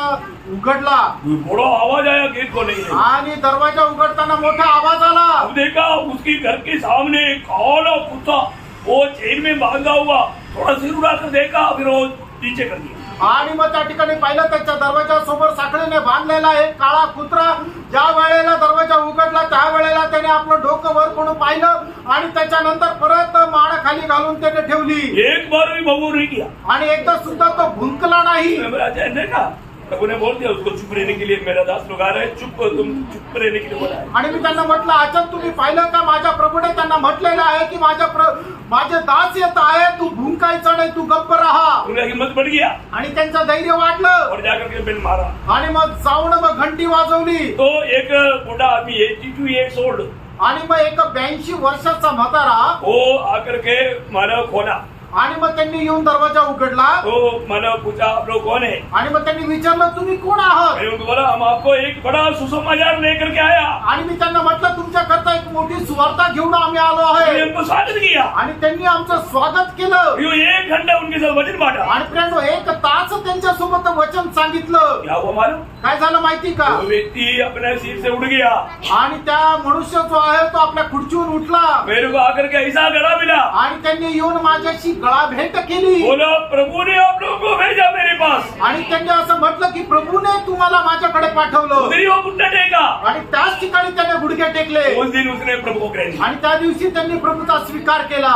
उघडला बड़ा आवाज आया गेट खोलने के लिए। आणि दरवाजा उघडताना मोठा आवाज आला। अब देखा उसकी घर के सामने एक काला कुत्ता वो चेन में बांधा हुआ, थोड़ा सिर उड़ाकर देखा फिर वो नीचे कर दिया। आणि मग त्या ठिकाणी पाहिलं त्याच्या दरवाजा समोर साखळीने बांधलेला एक काळा कुत्रा ज्या वेळेला दरवाजा उघडला त्या वेळेला त्याने आपलं डोकं वर करून पाहिलं आणि त्याच्यानंतर परत मान खाली घालून त्याने ठेवली। एक बार भी बबूर नहीं किया आणि एकदा सुद्धा तो भुंकला नाही। देखा प्रभु ने बोल दिया उसको चुप रहने के लिए, मेरा दास लोग आ रहे हैं, तुम चुप रहने के लिए बोला है। आणि मी त्यांना म्हटलं आचरण तुम्ही पाहिलं का माझ्या प्रभूने त्यांना म्हटलेलं आहे की माझे दास येत आहे, तू भुंकायचं नाही, तू गप्प राहा। उनका हिम्मत बढ़ गया आणि त्यांचं धैर्य वाढलं और जाकर के बेल मारा आणि मग जाऊन मग घंटी वाजवली। तो एक बूढ़ा आदमी 82 years old आणि मग एक 82 वर्षाचा म्हातारा वो आकर के मानव खोला, आणि मग त्यांनी येऊन दरवाजा उघडला तो मानव पूछा आप लोग कौन है? आणि मग त्यांनी विचारलं तुम्ही कोण आहात? मैंने उनको बोला हम आपको एक बड़ा सुसमाचार लेकर के आया। आणि मी त्यांना म्हटलं तुमच्याकरता एक मोठी सुवार्ता घेऊन आम्ही आलो मैंने आहे। उनको स्वागत किया, आणि त्यांनी आमचं स्वागत केलं यो 1 घंटा उनके साथ वचन बांटा। आणि प्रियांनो 1 तास त्यांच्या सोबत वचन सांगितलं। क्या हुआ मालूम? काय झालं माहिती का? वो व्यक्ति अपने सीट से उड़ गया, आणि त्या मनुष्य जो आहे तो आपल्या खुर्चीवरून उठला मेरे को आकर के ऐसा गला मिला, आणि त्यांनी येऊन माझ्याशी गळा भेट केली। बोला प्रभु ने आप लोगों को भेजा मेरे पास। आणि त्यांनी असं म्हटलं की प्रभूने तुम्हाला माझ्याकडे पाठवलं। उधर ही वो घुटना टेका आणि त्याच ठिकाणी त्याने गुडघे टेकले उस दिन उसने प्रभु को ग्रहण किया। आणि त्या दिवशी त्यांनी प्रभूचा स्वीकार केला।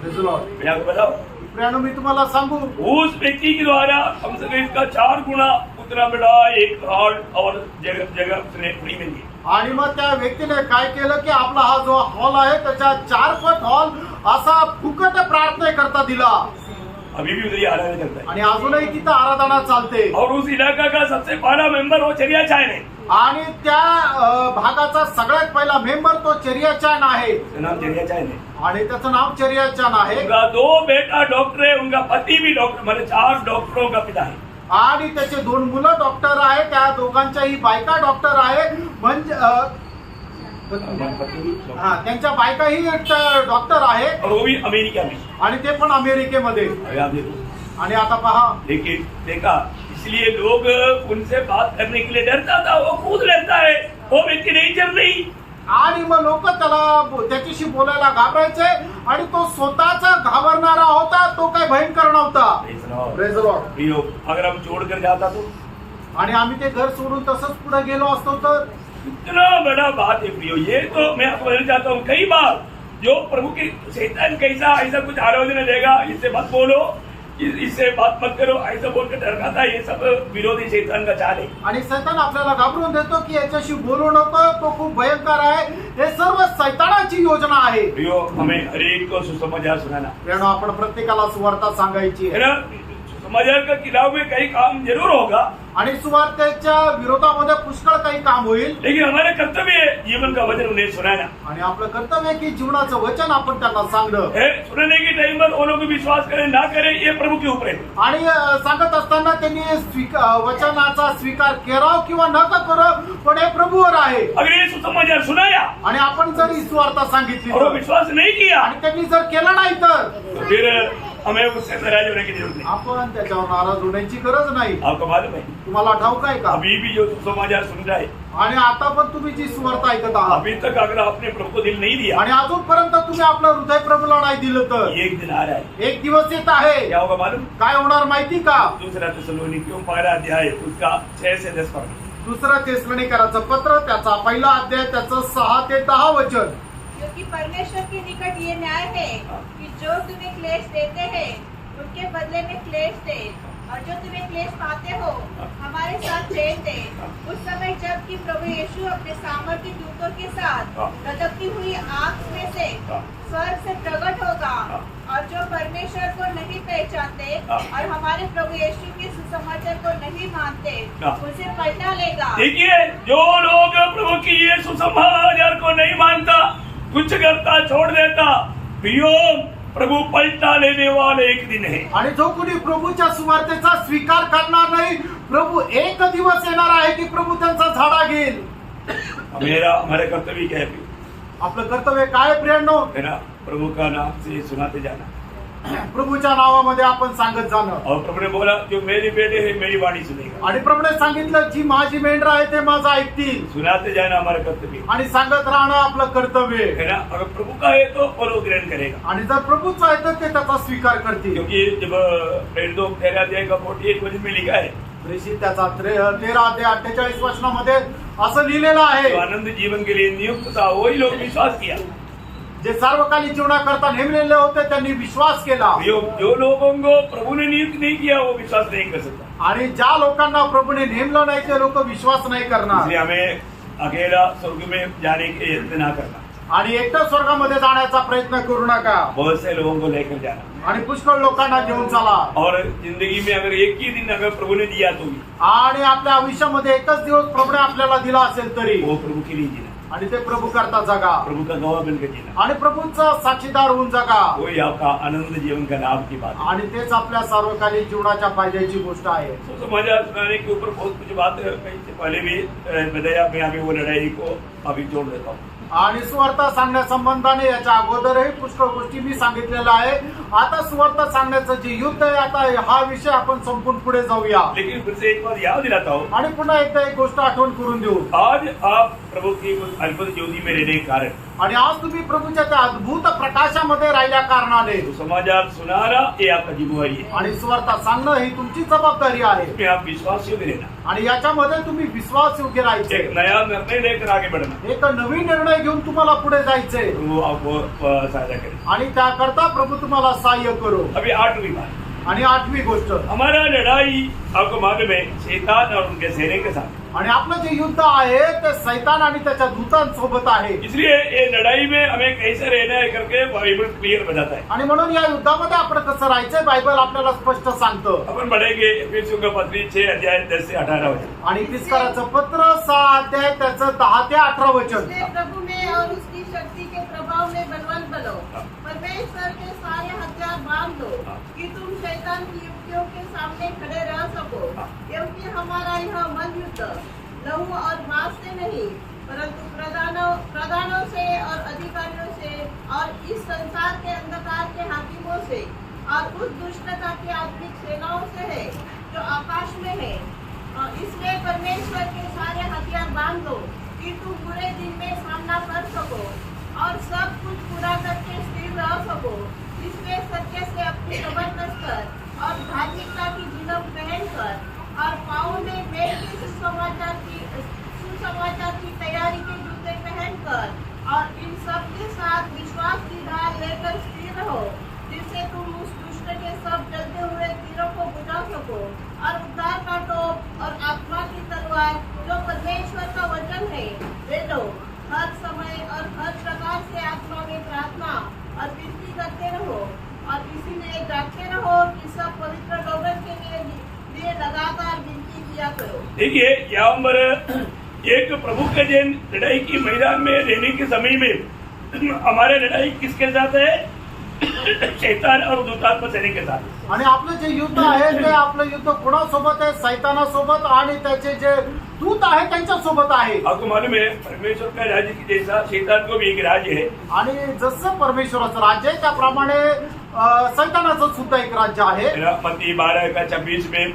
Praise the Lord. मैं आपको बताओ प्रियांनो मी तुम्हाला सांगू उस व्यक्ति के द्वारा कम से कम इसका 4 गुना उतना बड़ा एक हॉल और जगह उसने फ्री में दी। आणि मग त्या व्यक्तीने काय केलं की आपला हा जो हॉल आहे त्याच्या 4 पट हॉल असा फुकट प्रार्थना करता दिला। अभी भी उधर ही आराधना चलता है आणि अजूनही तिथं आराधना चालते। और उस इलाका का सबसे पहला मेंबर वो चरिया चायन है। आणि त्या भागाचा सगळ्यात पहिला मेंबर तो चरियाचान आहे। उसका नाम चरिया चायन है आणि त्याचं नाव चरियाचान आहे। उनका 2 बेटा डॉक्टर है, उनका पति भी डॉक्टर, मतलब 4 डॉक्टरों का पिता है। आणि त्याचे 2 मुलं डॉक्टर आहे, त्या दोघांच्याही बायका डॉक्टर आहे। म्हणजे त्यांच्या बायकाही डॉक्टर आहे और वो भी अमेरिका में। आणि ते पण अमेरिकेमध्ये। अभी आप देखो आणि आता पहा लेकिन देखा इसलिए लोग उनसे बात करने के लिए डरता था, वो खुद डरता है, वो व्यक्ति नहीं चल रही। आणि मग लोक त्याच्याशी बोलायला घाबरायचे आणि तो स्वतःचा घाबरणारा होता, तो काही भयंकर नव्हता। Praise the Lord. प्रियो अगर हम छोड़कर जाता तो आणि आम्ही ते घर सोडून तसंच पुढे गेलो असतो तर इतना बड़ा बात है प्रियो। ये तो मैं आपको बताना चाहता हूँ, कई बार जो प्रभु के शैतान कैसा ऐसा कुछ आलोचना देगा, इससे मत बोलो, इससे बात मत करो, ऐसा बोलकर डरकाता, ये सब विरोधी शैतान का चाल है। आणि शैतान आपल्याला घाबरून देतो की याच्याशी बोलू नको, तो खूप भयंकर आहे। हे सर्व शैतानाची योजना आहे। प्रियो हमें हर एक को सुसमाचार सुनाना प्रियो आपण प्रत्येकाला सुवार्ता सांगायची है आहे। ना। सुसमाचार का खिलाफ में कई काम जरूर होगा, आणि सुवार्तेच्या विरोधामध्ये पुष्कळ काही काम होईल, लेकिन हमारे कर्तव्य है जीवन का वचन उन्हें सुनाना आणि आपलं कर्तव्य आहे की जीवनाचं वचन आपण त्यांना सांगणं। है। सुनने के टाइम पर वो लोग विश्वास करें ना करें ये प्रभु के ऊपर है। आणि सांगत असताना त्यांनी वचनाचा स्वीकार करावं किंवा नका करो, पण हे प्रभूवर आहे। अगर ये सुसमाचार सुनाया आणि आपण जर ही सुवार्ता सांगितली और वो तर विश्वास नहीं किया आणि त्यांनी जर केलं नाही तर तो फिर हमें उससे नाराज होने की जरूरत नहीं। आपण त्याच्यावर नाराज होण्याची गरज नाही। आपको मालूम है तुम्हाला ठाऊक आहे का? अभी भी जो सुसमाचार सुन रहा है, आणि आता पण तुम्ही जी सुवार्ता ऐकत आहात अभी तक अगर आपने प्रभु को दिल नहीं दिया, आणि अजूनपर्यंत तुम्ही आपलं हृदय प्रभूला नाही दिलं तर एक दिन आ रहा है। एक दिवस येत आहे, क्या होगा मालूम? काय होणार माहिती का? 2 थिस्सलुनीकियों 1 अध्याय उसका 6 से 10 पद। 2 थिस्सलुनीकराचं पत्र त्याचा 1 अध्याय त्याचं 6 ते 10 वचन। क्योंकि परमेश्वर के निकट ये न्याय है कि जो तुम्हें क्लेश देते हैं उनके बदले में क्लेश दे, और जो तुम्हें क्लेश पाते हो हमारे साथ झेल दे। उस समय जब कि प्रभु यीशु अपने सामर्थ्य दूतों के साथ गदगती हुई आग में से स्वर्ग से प्रकट होगा और जो परमेश्वर को नहीं पहचानते और हमारे प्रभु यीशु के सुसमाचार को नहीं मानते उसे पलटा लेगा। देखिए, जो लोग प्रभु की ये सुसमाचार को नहीं मानता, कुछ करता, छोड़ देता, प्रभु पलटा लेने वाले एक दिन है। आणि जो कोणी प्रभूच्या सुवार्तेचा स्वीकार करणार नाही, प्रभु एक दिवस येणार आहे की प्रभु त्यांचा झाडा घेईल। हमारे कर्तव्य क्या है? आपलं कर्तव्य काय प्रियांनो? है ना, प्रभु का नाम से सुनाते जाना, प्रभूच्या नावामध्ये आपण सांगत जाणं। और प्रभु ने बोला जो मेरे बेटे है मेरी वाणी सुनेगा। आणि प्रभूने सांगितलं जी माझी मेंढर आहे ते माझं ऐकतील। सुनाते जाना हमारा कर्तव्य आणि सांगत राहणं आपलं कर्तव्य है ना। अगर प्रभु का है तो वो ग्रहण करेगा, आणि जर प्रभूचा आहे तर ते त्याचा स्वीकार करतील। क्योंकि जब प्रेरितों 13:48 वचन में लिखा है, प्रेषित त्याचा 13:48 वचनामध्ये असं लिहिलेलं आहे, जो आनंद जीवन के लिए नियुक्त था वही लोग विश्वास किया। जे सार्वकालिक जीवनाकरता नेमलेले होते त्यांनी विश्वास केला। जो लोगों को प्रभु ने नियुक्त नहीं किया वो विश्वास नहीं कर सकता। आणि ज्या लोकांना प्रभूने नेमलं नाही ते लोक विश्वास नाही करणार। इसलिए हमें अकेला स्वर्ग में जाने के यत्न ना करना, आणि एकटं स्वर्गामध्ये जाण्याचा प्रयत्न करू नका, बहुत से लोगों को लेकर जाना। आणि पुष्कळ लोकांना घेऊन चला। और जिंदगी में अगर एक ही दिन अगर प्रभु ने दिया तो भी आणि आपल्या आयुष्यामध्ये एकच दिवस प्रभूने आपल्याला दिला असेल तरी वो प्रभु के लिए जीना, आणि ते प्रभू करता जगा, प्रभु का गवाह बनकर जीना, आणि प्रभूचा साक्षीदार होऊन जगा। वही आपका आनंद जीवन का लाभ की बात है। आणि तेच आपल्या सार्वकालिक जीवनाच्या फायद्याची गोष्ट आहे। तो समाचार सुनाने के ऊपर बहुत कुछ बात कहीं से पहले भी बताया, मैं अभी वो लड़ाई को अभी जोड़ देता हूँ। आणि सुवार्ता सांगण्यासंबंधाने याच्या अगोदरही पुष्कळ गोष्टी मी सांगितलेल्या आहे। आता सुवार्ता सांगण्याचं जे युद्ध आहे, आता हा विषय आपण संपून पुढे जाऊया। लेकिन फिर से एक बात याद दिलाता हूँ, आणि पुन्हा एकदा एक गोष्ट आठवण करून देऊ। आज आप प्रभु की उस अद्भुत ज्योति में रहने के कारण, आणि आज तुम्ही प्रभूच्या त्या अद्भुत प्रकाशामध्ये राहिल्या कारणाने तो समाचार सुनाना ये आपका जिम्मेवारी है। आणि सुवार्ता सांगणं ही तुमची जबाबदारी आहे। इसमें आप विश्वास योग्य रहना, आणि याच्यामध्ये तुम्ही विश्वास योग्य राहायचे, एक नया निर्णय लेकर आगे बढ़ना, एक नवीन निर्णय घेऊन तुम्हाला पुढे जायचे, प्रभु आपको सहायता करे। आणि त्याकरता प्रभू तुम्हाला सहाय्य करो। अभी 8वीं बात, आणि 8वी गोष्ट, हमारा लड़ाई आपको मालूम है शैतान और उनके सेने के साथ, आणि आपलं जे युद्ध आहे ते शैतान आणि त्याच्या दूतांसोबत आहे। इसलिए ये लड़ाई में हमें कैसे रहना है करके बाइबल क्लियर बताता है। आणि म्हणून या युद्धामध्ये आपण कसं राहायचंय बायबल आपल्याला स्पष्ट सांगतं। अपन बढ़ेंगे एफिसियों का पत्री 6:10-18 वचन। आणि इफिसियों पत्र 6 त्याचं 10 ते 18 वचन। इसलिए प्रभु में और उसकी शक्ति के प्रभाव में बलवान बनो, परमेश्वर के सारे हथियार बांध लो कि तुम शैतान की युक्तियों के सामने खड़े रह सको, क्योंकि हमारा यह मन युद्ध लहू और मांस से नहीं परंतु प्रधानों से और अधिकारियों से और इस संसार के अंधकार के हाकिमों से और उस दुष्टता की आत्मिक सेनाओं से है जो आकाश में है। इसलिए परमेश्वर के सारे हथियार बांध लो कि तुम बुरे दिन में सामना कर सको और सब कुछ पूरा करके स्थिर रह सको। इसलिए सत्य से अपनी कमर कसकर और धार्मिकता की झिलम पहनकर और पाँव में मेल के सुसमाचार की तैयारी के जूते पहनकर और इन सब के साथ विश्वास की ढाल लेकर स्थिर रहो, जिससे तुम उस दुष्ट के सब जलते हुए तीरों को बुझा सको और उद्धार का टोप और आत्मा की तलवार जो परमेश्वर का वचन है ले लो। हर समय और हर प्रकार से आत्मा में प्रार्थना और विनती करते रहो और इसी में जागते रहो कि सब पवित्र लोगों के लिए लगातार विनती किया करो। देखिए यहाँ पर एक प्रभु के जन लड़ाई की मैदान में रहने के समय में हमारे लड़ाई किसके साथ है? शैतान और दुष्टात्मा सेने के साथ। आणि आपलं जे युद्ध आहे ते आपलं युद्ध कोणासोबत आहे? सैतानासोबत आणि त्याचे जे दूत आहे त्यांच्यासोबत आहे। आपको मालूम है परमेश्वर का राज्य की जैसा शैतान को भी एक राज्य है, आणि जसं परमेश्वराचं राज्य आहे त्याप्रमाणे सैतानाचं सुद्धा एक राज्य आहे। मत्ती 12:26 में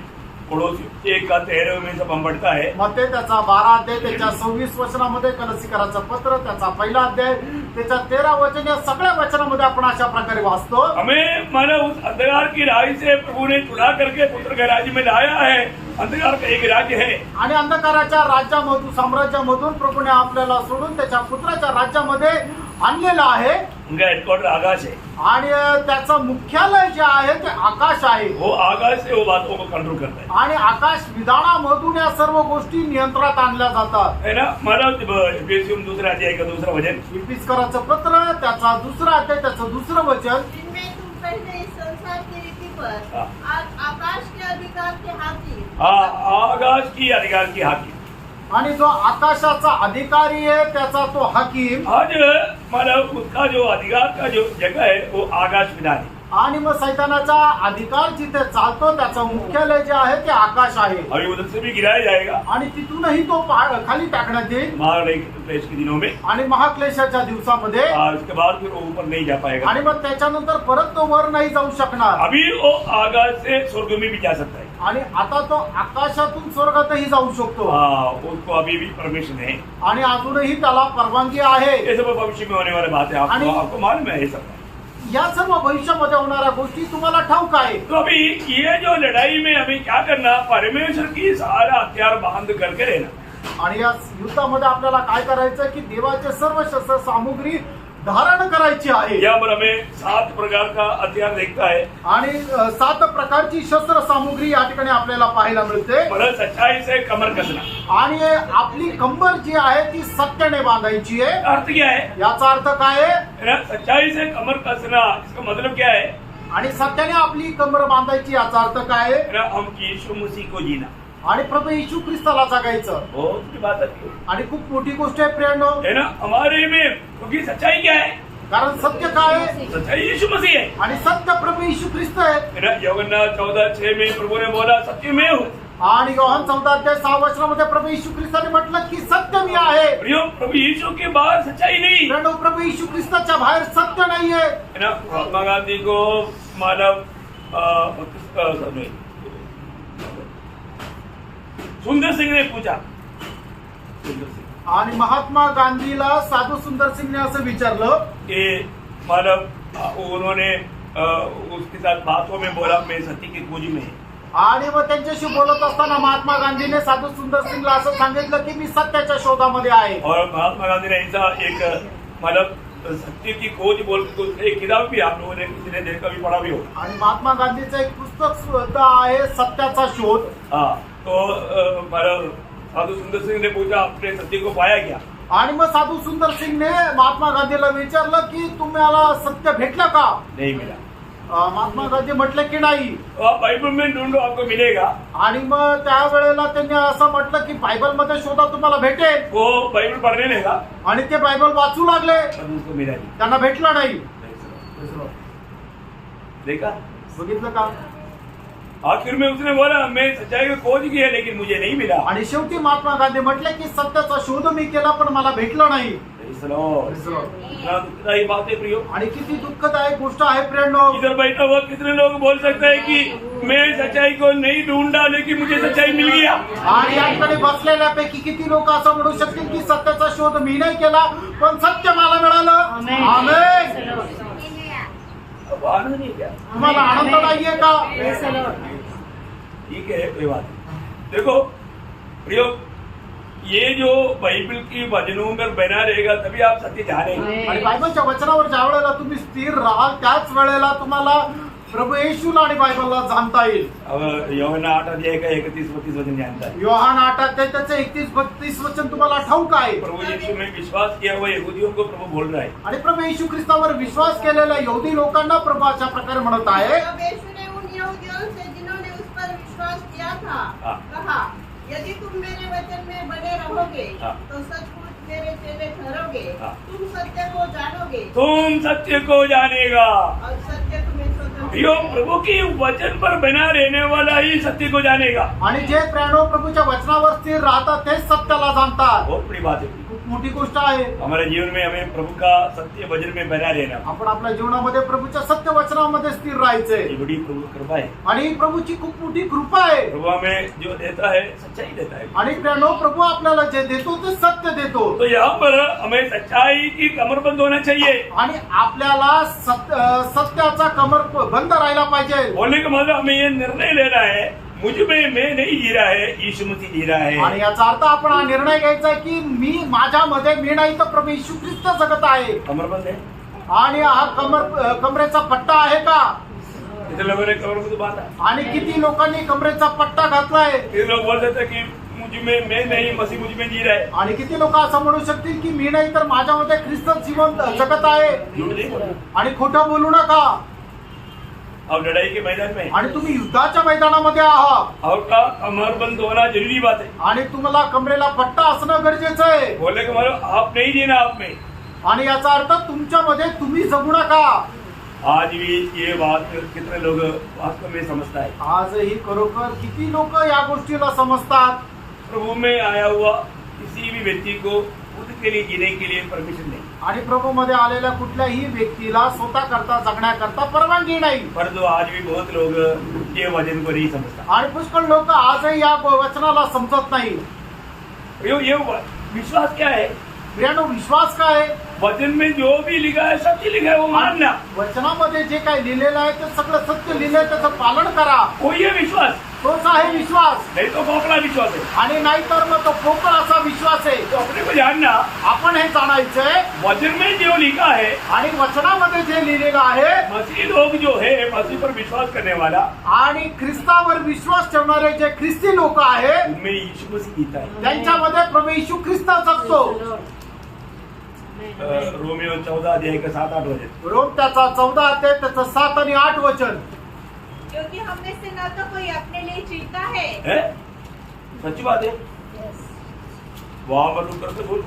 पड़ोसी 1:13 में सब हम पढ़ता है। मत्ते त्याचा 12 अध्याय त्याच्या 26 वचनामध्ये, कलसीकराचं पत्र त्याचा 1 अध्याय त्याच्या 13 वचन, या सगळ्या वचनामध्ये आपण अशा प्रकारे वाचतो। हमें मानो उस अंधकार की राह से प्रभु ने चुना करके पुत्र के राज्य में लाया है। अंधकार का एक राज्य है आणि अंधकाराच्या राज्यामधून साम्राज्यामधून प्रभूने आपल्याला सोडून त्याच्या पुत्राच्या राज्यामध्ये आणलेलं आहे। उनका हेडक्वार्टर आकाश है, आणि त्याचं मुख्यालय जे आहे ते आकाश आहे वो आकाश से वो बातों को कंट्रोल करता है, आणि आकाश विधानामधून या सर्व गोष्टी नियंत्रणात आणल्या जातात. है ना. मला एफएससी दूसरा अध्याय का दूसरा वचन, इफिसकरांचं पत्र त्याचा दुसरा अध्याय त्याचं दुसरं वचन, जिनमें तुम पहले इस संसार की रीति पर हाँ. आज आकाश के अधिकार के हाकिम आकाश की अधिकार की हाकिम. आणि जो आकाशाचा अधिकारी आहे त्याचा तो हकीम. आज मतलब उसका जो अधिकार का जो जगह है वो आकाश विधान है. आणि मग सैतानाचा अधिकार जिथे चालतो त्याचं मुख्यालय जे आहे ते आकाश आहे. अभी उधर से भी गिराया जाएगा आणि तिथूनही तो खाली टाकण्यात येईल महाक्लेश के दिनों में. आणि महाक्लेशाच्या दिवसामध्ये. इसके बाद फिर वो ऊपर नहीं जा पाएगा. आणि मग त्याच्यानंतर परत तो वर नाही जाऊ शकणार. अभी वो आकाश से स्वर्ग में भी जा सकता है. आणि आता तो आकाशातून स्वर्गातही जाऊ शकतो. उसको अभी भी परमिशन है. आणि अजूनही त्याला परवानगी आहे. ये सब भविष्य में होने वाले बात है. आपको मालूम है ये सब. या सर्व भविष्यामध्ये होणाऱ्या गोष्टी तुम्हाला ठाऊक आहे. तो अभी ये जो लड़ाई में हमें क्या करना, परमेश्वर की सारा हथियार बांध करके रहना. आणि या युद्धामध्ये आपल्याला काय करायचं की देवाचे सर्व शस्त्र सामुग्री धारण करायची आहे. यहाँ पर हमें 7 प्रकार का हथियार देखता है. आणि 7 प्रकारची शस्त्र सामुग्री या ठिकाणी आपल्याला पाहायला मिळते. बड़ा सच्चाई से कमर कसना. आणि आपली कंबर जी आहे ती सत्याने बांधायची आहे. अर्थ क्या है? याचा अर्थ काय आहे? सच्चाई से कमर कसना, इसका मतलब क्या है? आणि सत्याने आपली कंबर बांधायची याचा अर्थ काय आहे? हम यीशु मसीह को जीना. आणि प्रभू येशू ख्रिस्ताला जगायचं. बहुत की बात है. आणि खूप मोठी गोष्ट आहे प्रियांनो. है ना. हमारे में क्योंकि सच्चाई क्या है? कारण सत्य काय आहे? सच्चाई यीशु मसीह है. आणि सत्य प्रभू येशू ख्रिस्त आहे. है ना. यूहन्ना 14:6 में प्रभु ने बोला सत्य में हूँ. आणि योहान 14:6 वचनामध्ये प्रभू येशू ख्रिस्ताने म्हटलं की सत्य मी आहे. प्रभु यीशु के बाहर सच्चाई नहीं. प्रियांनो, प्रभू येशू ख्रिस्ताच्या बाहेर सत्य नाहीये. है ना. महात्मा गांधी को मानव सुंदर सिंह ने पूछा. सुंदर सिंह आणि महात्मा गांधीला साधू सुंदर सिंगने असं विचारलं कि मानव उन्होंने उसके साथ बातों में बोला मैं सत्य की खोज में. आणि मग त्यांच्याशी बोलत असताना महात्मा गांधीने साधू सुंदर सिंगला असं सांगितलं की मी सत्याच्या शोधामध्ये आहे. और महात्मा गांधी ने ऐसा एक मतलब सत्य की खोज बोल के एक किताब भी आप लोगों ने किसी ने देखा भी पढ़ा भी हो. आणि महात्मा गांधीचं एक पुस्तक सुद्धा आहे सत्याचा शोध. हाँ. तो साधु सुंदर सिंह ने पूछा आपने सत्य को पाया क्या? आणि मग साधू सुंदर सिंगने महात्मा गांधीला विचारलं की तुम्हाला सत्य भेटलं का? नहीं मिला. महात्मा गांधी म्हटलं की नाही. तो आप बाइबल में ढूंढो आपको मिलेगा. आणि मग त्यावेळेला त्यांनी असं म्हटलं की बायबल मध्ये शोधा तुम्हाला भेटेल. वो बाइबल पढ़ने लगा आणि ते बायबल वाचू लागले. पर उसको मिला नहीं. त्यांना भेटलं नाही. देखा. बघितलं का? आखिर में उसने बोला मैं सच्चाई को खोज की है लेकिन मुझे नहीं मिला. आणि शेवटी महात्मा गांधी म्हटले की सत्याचा शोध मी केला पण मला भेटलं नाही. इतना दुखदायी बात है प्रियो. आणि किती दुःखदायक गोष्ट आहे प्रियांनो. इधर बैठा हुआ कितने लोग बोल सकते हैं कि मैं सच्चाई को नहीं ढूंढा लेकिन मुझे सच्चाई मिल गया. आणि या ठिकाणी बसलेल्यापैकी किती लोक असं म्हणू शकतील की सत्याचा शोध मी नाही केला पण सत्य मला मिळालं. आमेन. अब आनंद नहीं क्या? तुम्हाला आनंद नाहीये का? ठीक है कोई बात नहीं. देखो प्रियो, ये जो बाइबल की वचनों में बना रहेगा तभी आप सत्य जानेंगे. आणि बायबलच्या वचनावर ज्या वेळेला तुम्ही स्थिर राहाल त्याच वेळेला तुम्हाला प्रभू येशूला आणि बायबलला जाणता येईल. अब यूहन्ना 8:31 31 वचन जानता है. योहान 8:31 त्याचे 31-32 वचन तुम्हाला ठाऊक आहे. प्रभु यीशु में विश्वास किया हुआ यहूदियों को प्रभु बोल रहा है. आणि प्रभू येशू ख्रिस्तावर विश्वास केलेल्या यहुदी लोकांना प्रभू अशा प्रकारे म्हणत आहे. तब यीशु ने उन यहूदियों से जिन्होंने उस पर विश्वास किया था हाँ. कहा यदि तुम मेरे वचन में बने रहोगे हाँ. तो सचमुच मेरे चेले ठहरोगे. हाँ. तुम सत्य को जानोगे तुम सत्य को जानेगा. और सत्य तुम्हें स्वतंत्र. यो प्रभु की वचन पर बना रहने वाला ही सत्य को जानेगा. आणि जे प्रेरणो प्रभूच्या वचनावर स्थिर राहतात तेच सत्याला जाणतात. बहुत बड़ी बात है. खूप मोठी गोष्ट आहे. हमारे जीवन में हमें प्रभु का सत्य वचन में बना रहना. आपण आपल्या जीवनामध्ये प्रभूच्या सत्य वचनामध्ये स्थिर राहायचंय. ये बड़ी प्रभु कृपा है. आणि प्रभूची खूप मोठी कृपा आहे. प्रभु हमें जो देता है सच्चाई देता है. आणि प्रेरणो प्रभू आपल्याला जे देतो ते सत्य देतो. तो यहाँ पर हमें सच्चाई की कमरबंद होना चाहिए. आणि आपल्याला सत्याचा कमर बंद राहायला पाहिजे. बोलने का मतलब हमें ये निर्णय लेना है मुझ में मैं नहीं जी रहा है यीशु मसीह जी रहा है. आणि याचा अर्थ आपण हा निर्णय घ्यायचा की मी माझ्यामध्ये मी नाही तर प्रभू येशू ख्रिस्त जगत आहे. कमरबंद है. आणि हा कमरेचा पट्टा आहे का? कितने लोगों ने कमर को बांधा? आणि किती लोकांनी कमरेचा पट्टा घातलाय? कितने लोग बोलते थे कि मुझ में मैं नहीं, मसीह मुझ में जी रहा है? आणि किती लोक असं म्हणू शकतील की मी नाही तर माझ्यामध्ये ख्रिस्त जीवन जगत आहे? झूठ नहीं बोला। आणि खोटं बोलू नका. और लड़ाई के मैदान में आणि तुम्ही युद्धाच्या मैदानामध्ये आहात और का कमरबंद होना जरूरी बात है। आणि तुम्हाला कमरेला पट्टा असणं गरजेचं आहे. बोले कि मतलब आप नहीं जीना आप में। आणि याचा अर्थ तुमच्यामध्ये तुम्ही जगू नका. आज भी ये बात कितने लोग वास्तव में समझता है? आजही खरोखर किती लोक या गोष्टीला समजतात. प्रभु में आया हुआ किसी भी व्यक्ति को खुद के लिए जीने के लिए परमिशन नहीं, आणि प्रभू मध्ये आलेल्या कुठल्याही व्यक्तीला स्वतः करता जगण्याकरता परवानगी नाही. परंतु आज भी बहुत लोग ये वचन को नहीं समझता। आणि पुष्कळ लोक आजही या वचनाला समजत नाही. ये विश्वास क्या है? प्रियानो, विश्वास काय आहे? वचन में जो भी लिखा है सत्य लिखा है वो मानना। वचनामध्ये जे काही लिहिलेलं आहे ते सगळं सत्य लिहिलंय त्याचं पालन करा. कोई है विश्वास, तोच आहे विश्वास. नहीं तो खोखला विश्वास है। आणि नाहीतर मग तो पोकळ असा विश्वास आहे. तो अपने को जानना, आपण हे जाणायचंय वचन में जो लिखा है, आणि वचनामध्ये जे लिहिलेलं आहे मसीह लोग जो है मसीह पर विश्वास करने वाला, आणि ख्रिस्तावर विश्वास ठेवणारे जे ख्रिस्ती लोक आहेत उनमें यीशु मसीह जीता है। त्यांच्यामध्ये प्रभू येशू ख्रिस्त जगतो. रोमियो 14 अध्याय का 7-8 वचन। रोम त्याचा 14 अध्याय त्याचं 7 आणि 8 वचन. क्योंकि हम में से न तो कोई अपने लिए जीता है, है? सच्ची बात है। वहां पर रुक करके बोलो।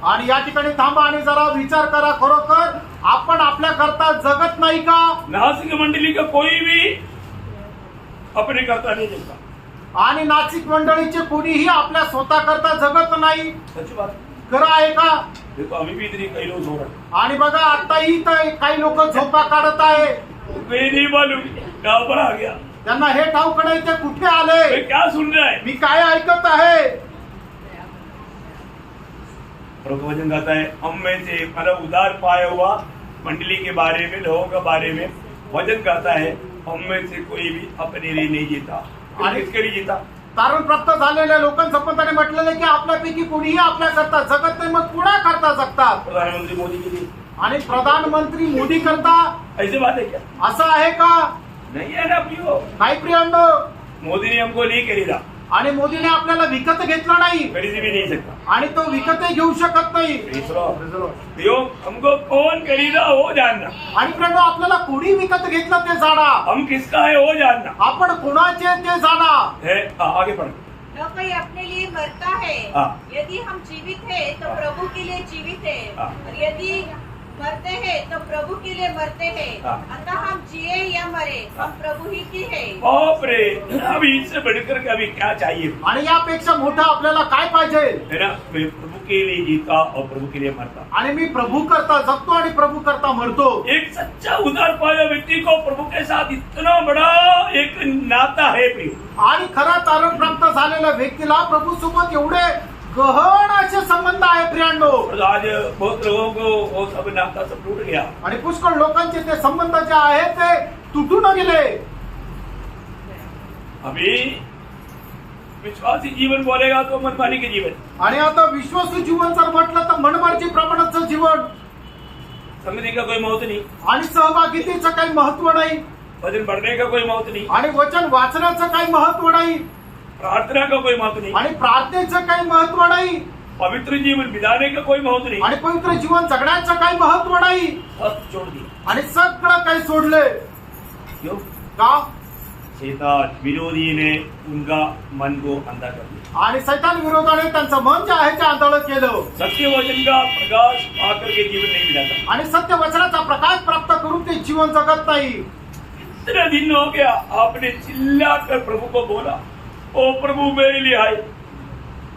आणि या ठिकाणी थांबा आणि जरा विचार करा, खरोखर आपण आपल्या करता जगत नाही का? नासिक मंडली का कोई भी अपने करता नहीं जगता। आणि नासिक मंडळीचे कोणीही आपल्या स्वतः करता जगत नाही. सच्ची बात। खरं आहे का? देखो अभी भी इतनी कई लोग सो रहे हैं। आणि बघा आताही तर काही लोक झोपा काढत आहे. मैं नहीं मालूम कहाँ पर आ गया, त्यांना हे ठाऊक नाही ते कुठे आले, मैं क्या सुन रहा है। मी काय ऐकत आहे. प्रभु वचन कहता है हम में से मतलब उधार पाया हुआ मंडली के बारे में, लोगों के बारे में वचन कहता है हम में से कोई भी अपने लिए नहीं जीता। अरे- किसके लिए जीता? तारण प्राप्त झालेल्या लोकांचं पण त्याने म्हटलेलं की आपल्यापैकी कोणीही आपल्या करता जगत नाही, मग कुणा करता जगतात? प्रधानमंत्री मोदी के लिए। आणि प्रधानमंत्री मोदी करता ऐसी बात है क्या? असं आहे का? नहीं है ना प्रियो। काही प्रियांनो, मोदी ने हमको नहीं खरीदा, आणि मोदीने आपल्याला विकत घेतलं नाही खरीद भी नहीं सकता। आणि तो विकतही घेऊ शकत नाही. प्रियो हमको कौन खरीदा वो जानना, आणि प्रियांनो, आपल्याला कोणी विकत घेतलं ते जाणा. हम किसका है वो जानना आपण कोणाचे ते जाणा. है। आगे बढ़। न कोई अपने लिए मरता है। हाँ। यदि हम जीवित है तो प्रभु के लिए जीवित है, हाँ। और यदि मरते हैं तो प्रभु के लिए मरते हैं। हाँ। अतः हम जिए या मरे हम प्रभु ही की है। बाप रे, अभी इससे बढ़कर के अभी क्या चाहिए? आणि यापेक्षा मोठं आपल्याला काय पाहिजे? है ना, मैं प्रभु के लिए जीता और प्रभु के लिए मरता। आणि मी प्रभू करता जगतो आणि प्रभू करता मरतो. एक सच्चा उधार पाया व्यक्ति को प्रभु के साथ इतना बड़ा एक नाता है प्रियो। आणि खरा तारण प्राप्त झालेल्या व्यक्तीला प्रभू सोबत एवढे गहन असे संबंध आहे प्रियांनो. और आज बहुत लोगों को वो सब नाता सब टूट गया। आणि पुष्कळ लोकांचे ते संबंध जे आहेत ते तुटून गेले. अभी विश्वासी जीवन बोलेगा तो मनमानी के जीवन, आणि आता विश्वासू जीवन जर म्हटलं तर मनमार्जी प्रमाणाचं जीवन, संगति का कोई महत्व नहीं, आणि सहभागितेचं काही महत्व नाही, वचन पढ़ने का कोई महत्व नहीं, आणि वचन वाचण्याचं काही महत्व नाही, प्रार्थना का कोई महत्व नहीं, आणि प्रार्थनेचं काही महत्व नाही, पवित्र जीवन बिताने का कोई महत्व नहीं। आणि पवित्र जीवन जगण्याचं काही महत्व नाही, सब छोड़ दिया। आणि सगळं काही सोडले. क्यों? का? शैतान विरोधी ने उनका मन को अंधा कर दिया। आणि सैतान विरोधाने त्यांचं मन जे आहे ते आंधळ केलं. सत्य वचन का प्रकाश पाकर के जीवन नहीं बिताता। आणि सत्य वचनाचा प्रकाश प्राप्त करून ते जीवन जगत नाही. इतने दिन हो गया आपने चिल्ला कर प्रभु को बोला, ओ प्रभु मेरे लिए आए।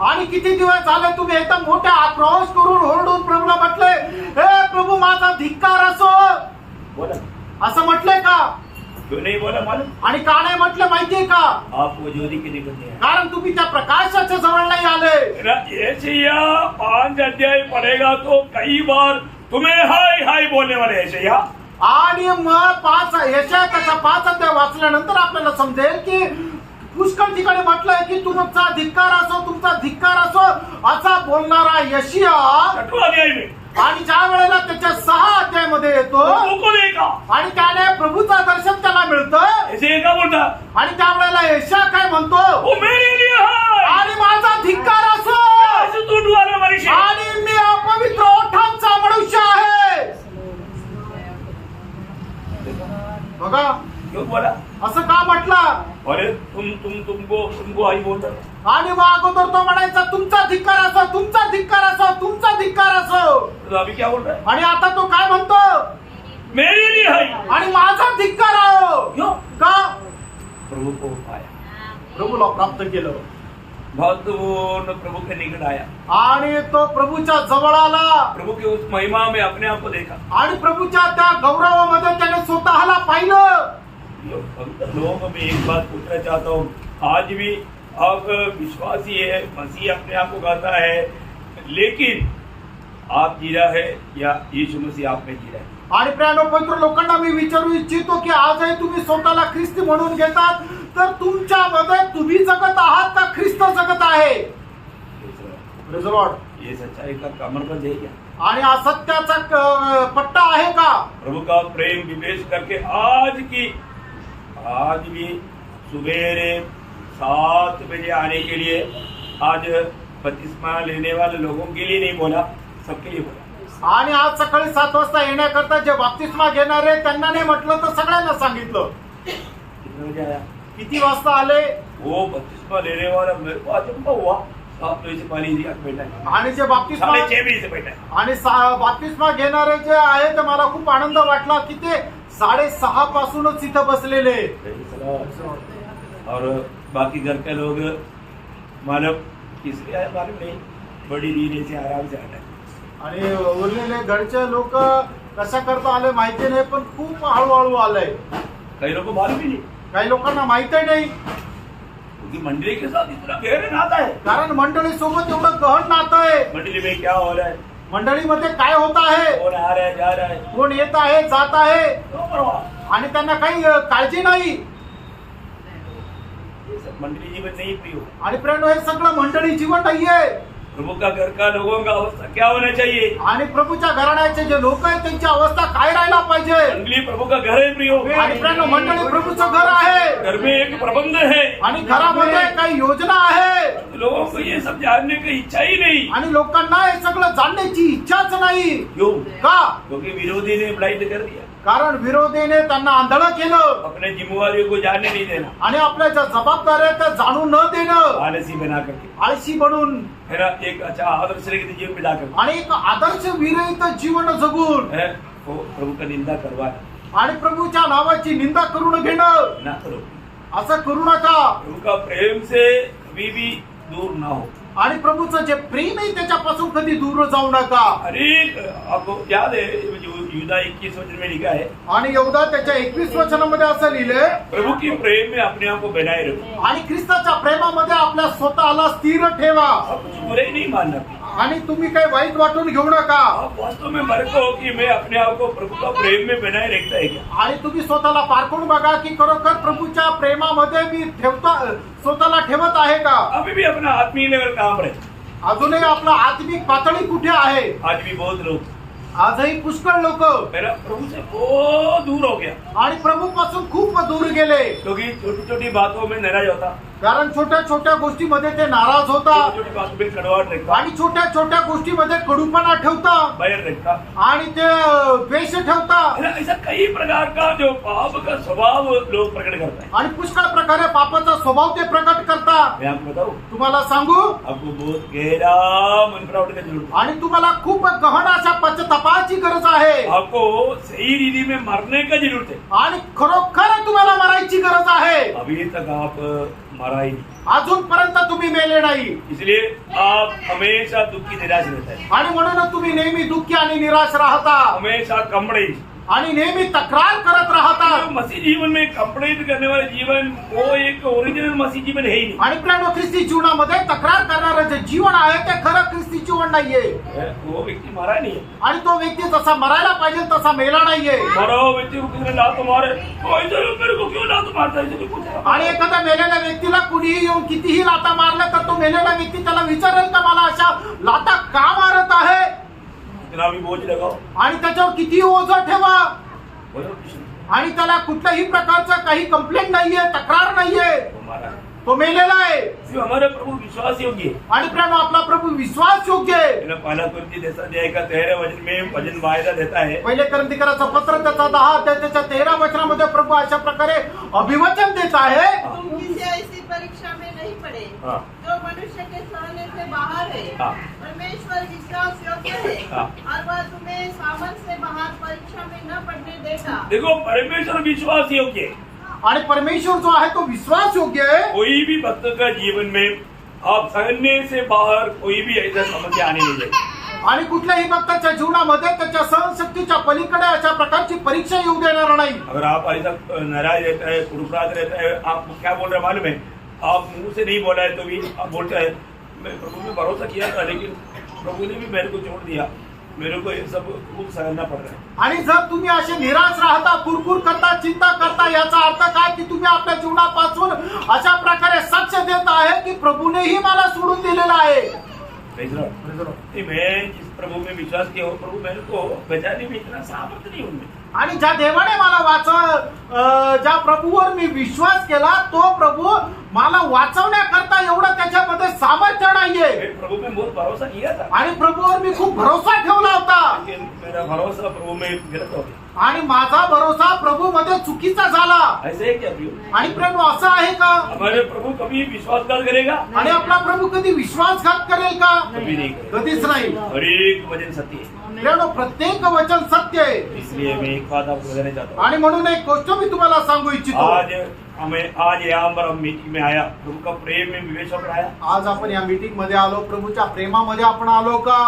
आणि किती दिवस झाले तुम्ही एकदम मोठ्या आक्रोश करून ओरडून प्रभूला म्हटले, हे प्रभू माझा धिक्कार असो, बोला असं म्हटलंय का? क्यों नहीं बोला मालूम? आणि का नाही म्हटलं माहितीये का? आप वो ज्योति के निकट नहीं आए। कारण तुम्ही त्या प्रकाशाच्या जवळ नाही आले. ऐशैया 5 अध्याय पढ़ेगा तो कई बार तुम्हें हाय हाय बोलने वाले ऐशैया। आणि मग 5 अध्याय वाचल्यानंतर आपल्याला समजेल की पुष्कळ ठिकाणी म्हटलंय की तुमचा धिक्कार असो, तुमचा धिक्कार असो असा बोलणारा यशिया छठवां अध्याय में आणि ज्या वेळेला त्याच्या 6 अध्यायामध्ये येतो प्रभु को देखा, आणि त्याने प्रभूचं दर्शन त्याला मिळतं ऐसे क्या बोलता, आणि त्यावेळेला यशा काय म्हणतो, वो मेरे लिए है, आणि माझा धिक्कार असो, ऐसे तूट वाला मनुष्य, आणि मी अपवित्र ओठांचा मनुष्य आहे. बघा क्यों बोला? असं का म्हटलं? अरे तुमको आई बोलता, आणि मग अगोदर तो म्हणायचा तुमचा धिक्कार असो, तुमचा धिक्कार असो, तुमचा धिक्कार असो. तो अभी क्या बोल रहा है? आणि आता तो काय म्हणतो, मेरे लिए है. आणि माझा धिक्कार आहो. क्यों? का? प्रभु को पाया, प्रभूला प्राप्त केलं महत्वपूर्ण प्रभु के निकट आया, आणि तो प्रभूच्या जवळ आला प्रभु की उस महिमा में अपने आप को देखा. आणि प्रभूच्या त्या गौरवामध्ये त्याने स्वतःला पाहिलं. लोगों को मैं एक बात पूछना चाहता हूँ, आज भी आप विश्वासी है, मसीह अपने आप को कहता है, लेकिन आप जी रहा है या यीशु मसीह आप में जी रहा है? आणि प्रिय पवित्र लोकांना मी विचारू इच्छितो की आजही तुम्ही स्वतःला ख्रिस्ती म्हणून घेतात, तर तुमच्यामध्ये तुम्ही जगत आहात का ख्रिस्त जगत आहे? Praise the Lord. ये सच्चाई का कमरबंद है क्या? आणि असत्याचा पट्टा आहे का? प्रभु का प्रेम विवेश करके आज भी सुबेरे 7 बजे आने के लिए, आज बपतिस्मा लेने वाले लोगों के लिए नहीं बोला, सबके लिए बोला. आणि आज सकाळी 7 वाजता येण्याकरता जे बपतिस्मा घेणारे त्यांना नाही म्हटलं तर सगळ्यांना सांगितलं. कितने बजे आया? किती वाजता आले? वो बपतिस्मा लेने वाला मेरे को अचंभा हुआ, 7 बजे से पहले ही बैठा है, आणि जे बपतिस्मा 6:30 बजे से बैठा है. आणि बपतिस्मा घेणारे जे आहे ते मला खूप आनंद वाटला की ते 6:30 पासूनच इथं बसलेले. और बाकी घर के लोग मालूम किसलिए आया मालूम नहीं, बड़ी धीरे से आराम से आना. आणि उरलेले घरचे लोक कशा करता आले माहिती नाही, पण खूप हळूहळू आलंय. कई लोगों को मालूम ही नहीं, काही लोकांना माहिती नाही, क्योंकि मंडली के साथ इतना गहरे नाता है. कारण मंडळी सोबत एवढं गहन नातं आहे. मंडली में क्या हो रहा है, मंडळीमध्ये काय होत आहे, कौन आ रहा है जा रहा है, कोण येत आहे जात आहे, क्यों परवाह? आणि त्यांना काही काळजी नाही. ये सब मंडली जीवन नहीं प्रियो. आणि प्रेरणा हे सगळं मंडळी जीवन नाहीये. प्रभु का घर का लोगों का अवस्था क्या होना चाहिए? आणि प्रभूच्या घराण्याचे जे लोक आहेत त्यांची अवस्था काय राहायला पाहिजे? मंडली प्रभु का घर है प्रियो. आणि प्रेरणा मंडळी प्रभूचं घर आहे, घर में एक प्रबंध है, आणि घरामध्ये काही योजना आहे. लोगों को ये सब जानने की इच्छा ही नहीं. आणि लोकांना हे सगळं जाणण्याची इच्छाच नाही. क्यों? का? क्योंकि विरोधी ने ब्लाइंड कर दिया, कारण विरोधीने त्यांना आंधळं केलं अपने जिम्मेवारियों को जानने नहीं देना, आणि आपल्या ज्या जबाबदाऱ्या त्या जाणून न देणं, आलसी बना करके, आळशी बनून, है ना, एक अच्छा आदर्श रहित जीवन बिता कर, आणि एक आदर्श विरहित जीवन जगून, है वो प्रभु का निंदा करवाना आणि प्रभूच्या नावाची निंदा करून घेणं, ना करो. असं करू नका. प्रभु का प्रेम से कभी भी दूर ना हो. आणि प्रभूचं जे प्रेम आहे त्याच्यापासून कधी दूर जाऊ नका. अनेक आपको याद है, युदा 21 वचन में लिखा है, आणि एवढा त्याच्या 21 वचनामध्ये असं लिहिलंय, प्रभु की प्रेम में अपने आप को बनाए रखो. आणि ख्रिस्ताच्या प्रेमामध्ये आपल्या स्वतःला स्थिर ठेवा. आप कुछ बुराई नहीं मानना. आणि तुम्ही काही वाईट वाटून घेऊ नका. आप वास्तव में मरको कि मैं अपने आप को प्रभु का प्रेम में बनाए रखता है क्या? आणि तुम्ही स्वतःला पारखून बघा की खरोखर प्रभूच्या प्रेमामध्ये मी स्वतःला ठेवत आहे का? अभी भी अपना आत्मीय लेवल काम रहे. अजूनही आपला आत्मिक पातळी कुठे आहे? आज भी बहुत लोग आजही पुष्कळ लोक मेरा प्रभु से बहुत दूर हो गया, आणि प्रभू पासून खूप दूर गेले. क्योंकि छोटी छोटी बातों में नाराज होता, कारण छोट्या छोट्या गोष्टीमध्ये ते नाराज होता, छोटी छोटी बातों में कड़वाहट रखता, आणि छोट्या छोट्या गोष्टीमध्ये कडूपणा ठेवता, बैर रखता, आणि ते द्वेष ठेवता. ऐसा कई प्रकार का जो पाप का स्वभाव लोग प्रकट करते हैं. आणि पुष्कळ प्रकारे पापाचा स्वभाव ते प्रकट करता. मैं आपको बताऊं, तुम्हाला सांगू, आपको बहुत गहरा मन प्राउड का जरूरत है. आणि तुम्हाला खूप गहन अशा पश्चातापाची गरज आहे. आपको सही रीति में मरने का जरूरत है. आणि खरोखर तुम्हाला मरायची गरज आहे. अभी तक आप मरा ही नहीं, अजूनपर्यंत तुम्ही मेले नाही. इसलिए आप हमेशा दुखी निराश रहता है, आणि म्हणून तुम्ही नेहमी दुःखी आणि निराश राहता, हमेशा कमड़े. आणि नेहमी तक्रार करत राहता. जो मसीह जीवन में कंप्लेंट करने वाले जीवन वो एक ओरिजिनल मसीह जीवन है ही नहीं. आणि प्रेरणा ख्रिस्ती जीवनामध्ये तक्रार करणारं जे जीवन आहे ते खरं ख्रिस्ती जीवन नाहीये. वो व्यक्ति मरा नहीं है. आणि तो व्यक्ती जसा मरायला पाहिजे तसा मेला नाहीये. मरा हुआ व्यक्ति को किसी ने लात मारे, तो ऐसे मेरे को क्यों लात मारता है, इसलिए पूछा. आणि एखाद्या मेलेल्या व्यक्तीला कुणीही येऊन कितीही लाता मारल्या तर तो मेलेला व्यक्ती त्याला विचारेल का मला अशा लाता का मारत आहे? इतना भी बोझ लगाओ, आणि त्याच्यावर किती ओझं ठेवा, बोलो कृष्ण आणि त्याला कुठल्याही प्रकारचं काही कंप्लेंट नाहीये, तक्रार नाहीये, हमारा तो मेलेला आहे. जो हमारा प्रभु विश्वास योग्य है। आणि प्रेम आपला प्रभू विश्वास योग्य आहे. पहला कुरिन्थी जैसा अध्याय का 13 वचन में वचन वायदा देता है, पहिले करंथीकराचं पत्र त्याचा 10 अध्याय त्याच्या 13 वचनामध्ये प्रभू अशा प्रकारे अभिवचन देत आहे. तुम किसी ऐसी परीक्षा में नहीं पड़े हाँ। जो मनुष्य के सहने से बाहर है। हाँ। परमेश्वर विश्वास योग्य है हाँ। और वह तुम्हें सामर्थ से बाहर परीक्षा में न पड़ने देगा। देखो परमेश्वर विश्वास योग्य है। आणि परमेश्वर जो आहे तो विश्वास योग्य आहे. कोई भी भक्त का जीवन में आप सहने से बाहर कोई भी ऐसा समस्या आने नहीं देगी। आणि कुठल्याही भक्ताच्या जीवनामध्ये त्याच्या सहनशक्तीच्या पलीकडे अशा प्रकारची परीक्षा येऊ देणार नाही. अगर आप ऐसा नाराज रहता है, कुड़कुड़ात रहता है, आप क्या बोल रहे हैं मालूम है, आप मुंह से नहीं बोला है तो भी आप बोलते हैं मैं प्रभु में भरोसा किया था लेकिन प्रभु ने भी मेरे को छोड़ दिया, मेरे को ये सब खूब सहना पड़ रहा है। आणि जर तुम्ही असे निराश राहता, कुरकुर करता, चिंता करता, याचा अर्थ काय की तुम्ही आपल्या जीवनापासून अशा प्रकारे साक्ष देत आहे की प्रभूनेही मला सोडून दिलेलं आहे. मैं जिस प्रभु में विश्वास किया हूँ, प्रभु मेरे को बचाने में इतना सामर्थ्य नहीं उनमें। आणि ज्या देवाने मला ज्या प्रभूवर मी विश्वास केला तो प्रभू मला वाचवण्याकरता एवढं त्याच्यामध्ये सामर्थ्य नाहीये. प्रभु में बहुत भरोसा किया था आणि प्रभूवर मी खूप भरोसा ठेवला होता, लेकिन मेरा भरोसा प्रभु में गलत हो गया। आणि माझा भरोसा प्रभू मध्ये चुकीचा झाला. ऐसे है क्या प्रियो? आणि प्रेम असं आहे का? हमारे प्रभु कभी विश्वासघात करेगा? आणि आपला प्रभू कधी विश्वासघात करेल का? कभी नहीं करेगा। कधीच नाही. हर एक वचन सत्य है, प्रेम प्रत्येक वचन सत्य आहे. इसलिए मैं एक बात आपको बताना चाहता हूँ। आणि म्हणून एक गोष्ट मी तुम्हाला सांगू इच्छितो. आज यहाँ पर हम मीटिंग में आया, प्रभु का प्रेम में विवेश होकर आया। आज आपण या मीटिंग मध्ये आलो, प्रभूच्या प्रेमामध्ये आपण आलो का?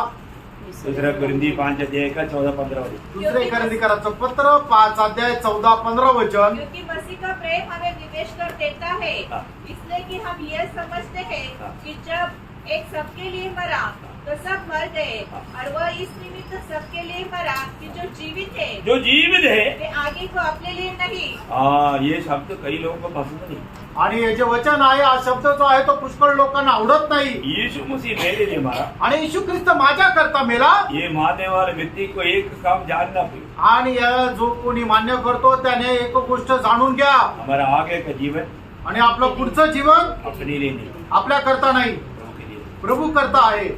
दूसरा कुरिन्थी 5 अध्याय का 14-15 वचन। दुसरे करंथीकराचं पत्र 5 अध्याय 14-15 वचन. क्योंकि मसीह का प्रेम हमें विवेश कर देता है, हाँ। इसलिए कि हम यह समझते हैं हाँ। कि जब एक सबके लिए मरा तो सब मर गए, हाँ। और वह इस निमित्त सबके लिए मरा कि जो जीवित है जो जीवित है, वे आगे को अपने लिए नहीं। हाँ ये शब्द कई लोगों को पसंद नहीं। आणि हे जे वचन आहे, हा शब्द जो आहे तो पुष्कळ लोकांना आवडत नाही. यीशु मसीह मेरे लिए मारा, आणि येशू ख्रिस्त माझ्या करता मेला. ये मानने वाले व्यक्ति को एक काम जानना पड़ेगा, आणि या जो कोणी मान्य करतो त्याने एक गोष्ट जाणून घ्या, हमारा आगे का जीवन आणि आपलं पुढचं जीवन अपने लिए नहीं, आपल्या करता नाही, प्रभु के लिए। प्रभू करता आहे.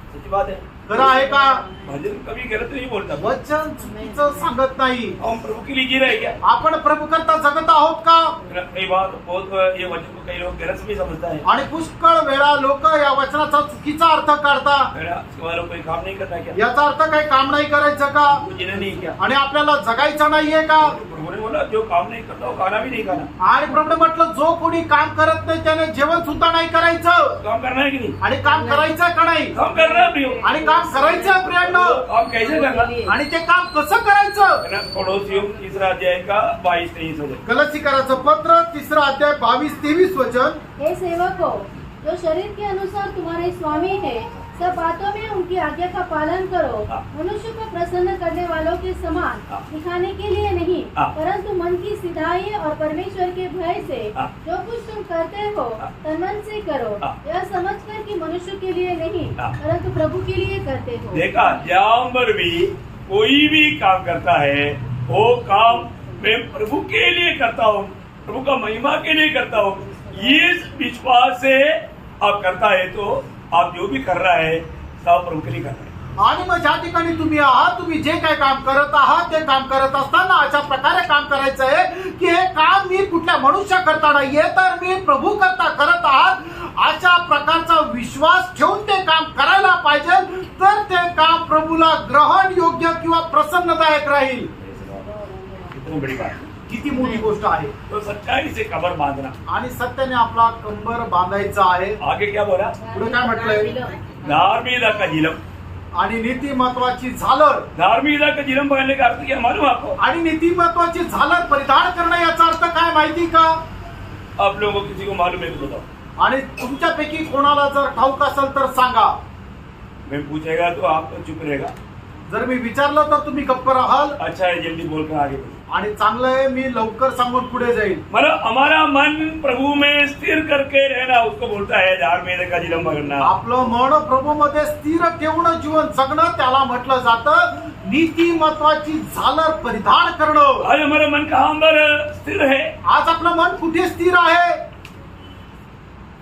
सच्ची बात है। खरं आहे का? भजन कभी गलत नहीं बोलता। वचन चुकीचं सांगत नाही. हम प्रभु के लिए जी रहे क्या? आपण प्रभू करता जगत आहोत का? कई बार बहुत ये वचन को कई लोग गलत भी समझता है। आणि पुष्कळ वेळा लोक या वचनाचा चुकीचा अर्थ काढतात. इसके वालों कोई काम नहीं करता क्या? याचा अर्थ काही काम नाही करायचं का? जीना नहीं क्या? आणि आपल्याला जगायचं नाहीये का? प्रभु ने बोला जो काम नहीं करता वो खाना भी नहीं खाना। आणि प्रभू म्हटलं जो कोणी काम करत नाही त्याने जेवण सुद्धा नाही करायचं. काम करना है कि नहीं? आणि काम करायचं का नाही? काम करना है प्रियो। आणि काम करायचं प्रियांनो. काम कैसे करना? आणि ते काम कसं करायचं? पड़ोसियों 3 अध्याय का 22-23 वचन। कलसीकराचं पत्र 3 अध्याय 22-23 वचन. हे सेवकों, जो शरीर के अनुसार तुम्हारे स्वामी है, सब बातों में उनकी आज्ञा का पालन करो, हाँ। मनुष्य को प्रसन्न करने वालों के समान हाँ। दिखाने के लिए नहीं, हाँ। परंतु मन की सिधाई और परमेश्वर के भय से हाँ। जो कुछ तुम करते हो हाँ। तन मन से करो, हाँ। यह समझकर कि मनुष्य के लिए नहीं हाँ। परंतु प्रभु के लिए करते हो। देखा, जहाँ पर भी कोई भी काम करता है वो काम मैं प्रभु के लिए करता हूँ, प्रभु का महिमा के लिए करता हूँ, ये विश्वास से आप करता है तो आप जो भी कर रहा है सब प्रभु के लिए कर रहा है। आणि मग ज्या ठिकाणी तुम्ही आहात, तुम्ही जे काही काम करत आहात ते काम करत असताना अशा प्रकारे काम करायचं आहे की हे काम मी कुठल्या मनुष्य करता नाहीये तर मी प्रभू करता करत आहात, अशा प्रकारचा विश्वास ठेवून ते काम करायला पाहिजे, तर ते काम प्रभूला ग्रहण योग्य किंवा प्रसन्नदायक राहील. कितनी बड़ी बात है। किती मोठी गोष्ट आहे. तो सच्चाई से कमर बांधना। आणि सत्याने आपला कंबर बांधायचा आहे. आगे क्या बोला? पुढे काय म्हटलंय? धार्मिकता का जिलम। आणि नीती महत्वाची झालर. धार्मिकता का जिलम पहनने का अर्थ क्या मालूम आपको? आणि नीती महत्वाची झालर परिधान करणं याचा अर्थ काय माहिती का? आप लोगों को किसी को मालूम है तो बताओ। आणि तुमच्यापैकी कोणाला जर ठाऊक असेल तर सांगा. मैं पूछेगा तो आप तो चुप रहेगा। जर मी विचारलं तर तुम्ही गप्प राहाल अच्छा है, जल्दी बोलकर आगे बढ़ो। आणि चांगलं आहे मी लवकर सांगून पुढे जाईल. मतलब हमारा मन प्रभु में स्थिर करके रहना उसको बोलता है धार्मिकता का जीवन करना। आपलं मन प्रभूमध्ये स्थिर ठेवून जीवन जगणं त्याला म्हटलं जातं नीती महत्वाची झालर परिधान करणं. आज हमारा मन कहाँ पर स्थिर है? आज आपलं मन कुठे स्थिर आहे?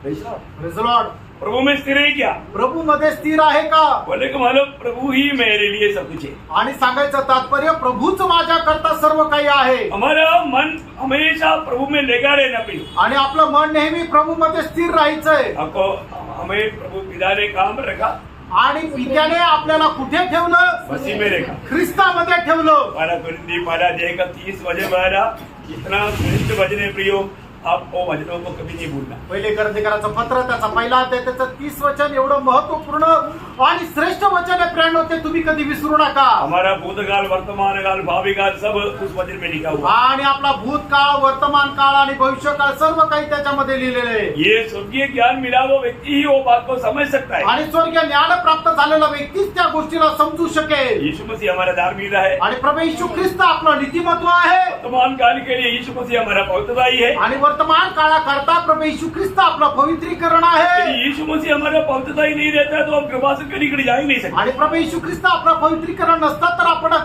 Praise the Lord. प्रभु में स्थिर है क्या? प्रभू मध्ये स्थिर आहे का? बोले कि मतलब प्रभु ही मेरे लिए सब कुछ है। आणि सांगायचं तात्पर्य प्रभूच माझ्या करता सर्व काही आहे. हमारा मन हमेशा प्रभु में लगा रहना प्रिय। आणि आपलं मन नेहमी प्रभू मध्ये स्थिर राहायचंय. आपको हमें प्रभु पिता ने कहाँ पर रखा? आणि पित्याने आपल्याला कुठे ठेवलं? मसीह में रखा। ख्रिस्तामध्ये ठेवलं. पाला कुरिन्दी पाला अध्याय का 30 वचन वाला इतना श्रेष्ठ वचन है प्रियो, आप वो वचनों को कभी नहीं भूलना। पहिले करंदीकराचं पत्र त्याचा पहिला अध्याय त्याचं 30 वचन एवढं महत्वपूर्ण आणि श्रेष्ठ वचन आहे प्रेरणो, ते तुम्ही कधी विसरू नका. हमारा भूतकाल वर्तमान काल भावी काल सब उस वचन में लिखा हुआ। आणि आपला भूतकाळ वर्तमान काळ आणि भविष्यकाळ सर्व काही त्याच्यामध्ये लिहिलेलं आहे. ये स्वर्गीय ज्ञान मिला वो व्यक्ति ही वो बात को समझ सकता है। आणि स्वर्गीय ज्ञान प्राप्त झालेला व्यक्तीच त्या गोष्टीला समजू शकेल. यीशु मसीह हमारा धार्मिकता है। आणि प्रभू येशू ख्रिस्त आपलं नीतिमत्व आहे. वर्तमान काल के लिए यीशु मसीह हमारा पवित्रताई है। आणि वर्तमान काळाकरता प्रभू येशू ख्रिस्त आपलं पवित्रीकरण आहे. यदि यीशु मसीह हमारा पवित्रताई नहीं रहता तो हम कृपा से कहीं जा ही नहीं सकते। आणि प्रभू येशू ख्रिस्त आपलं पवित्रीकरण नसतं तर आपण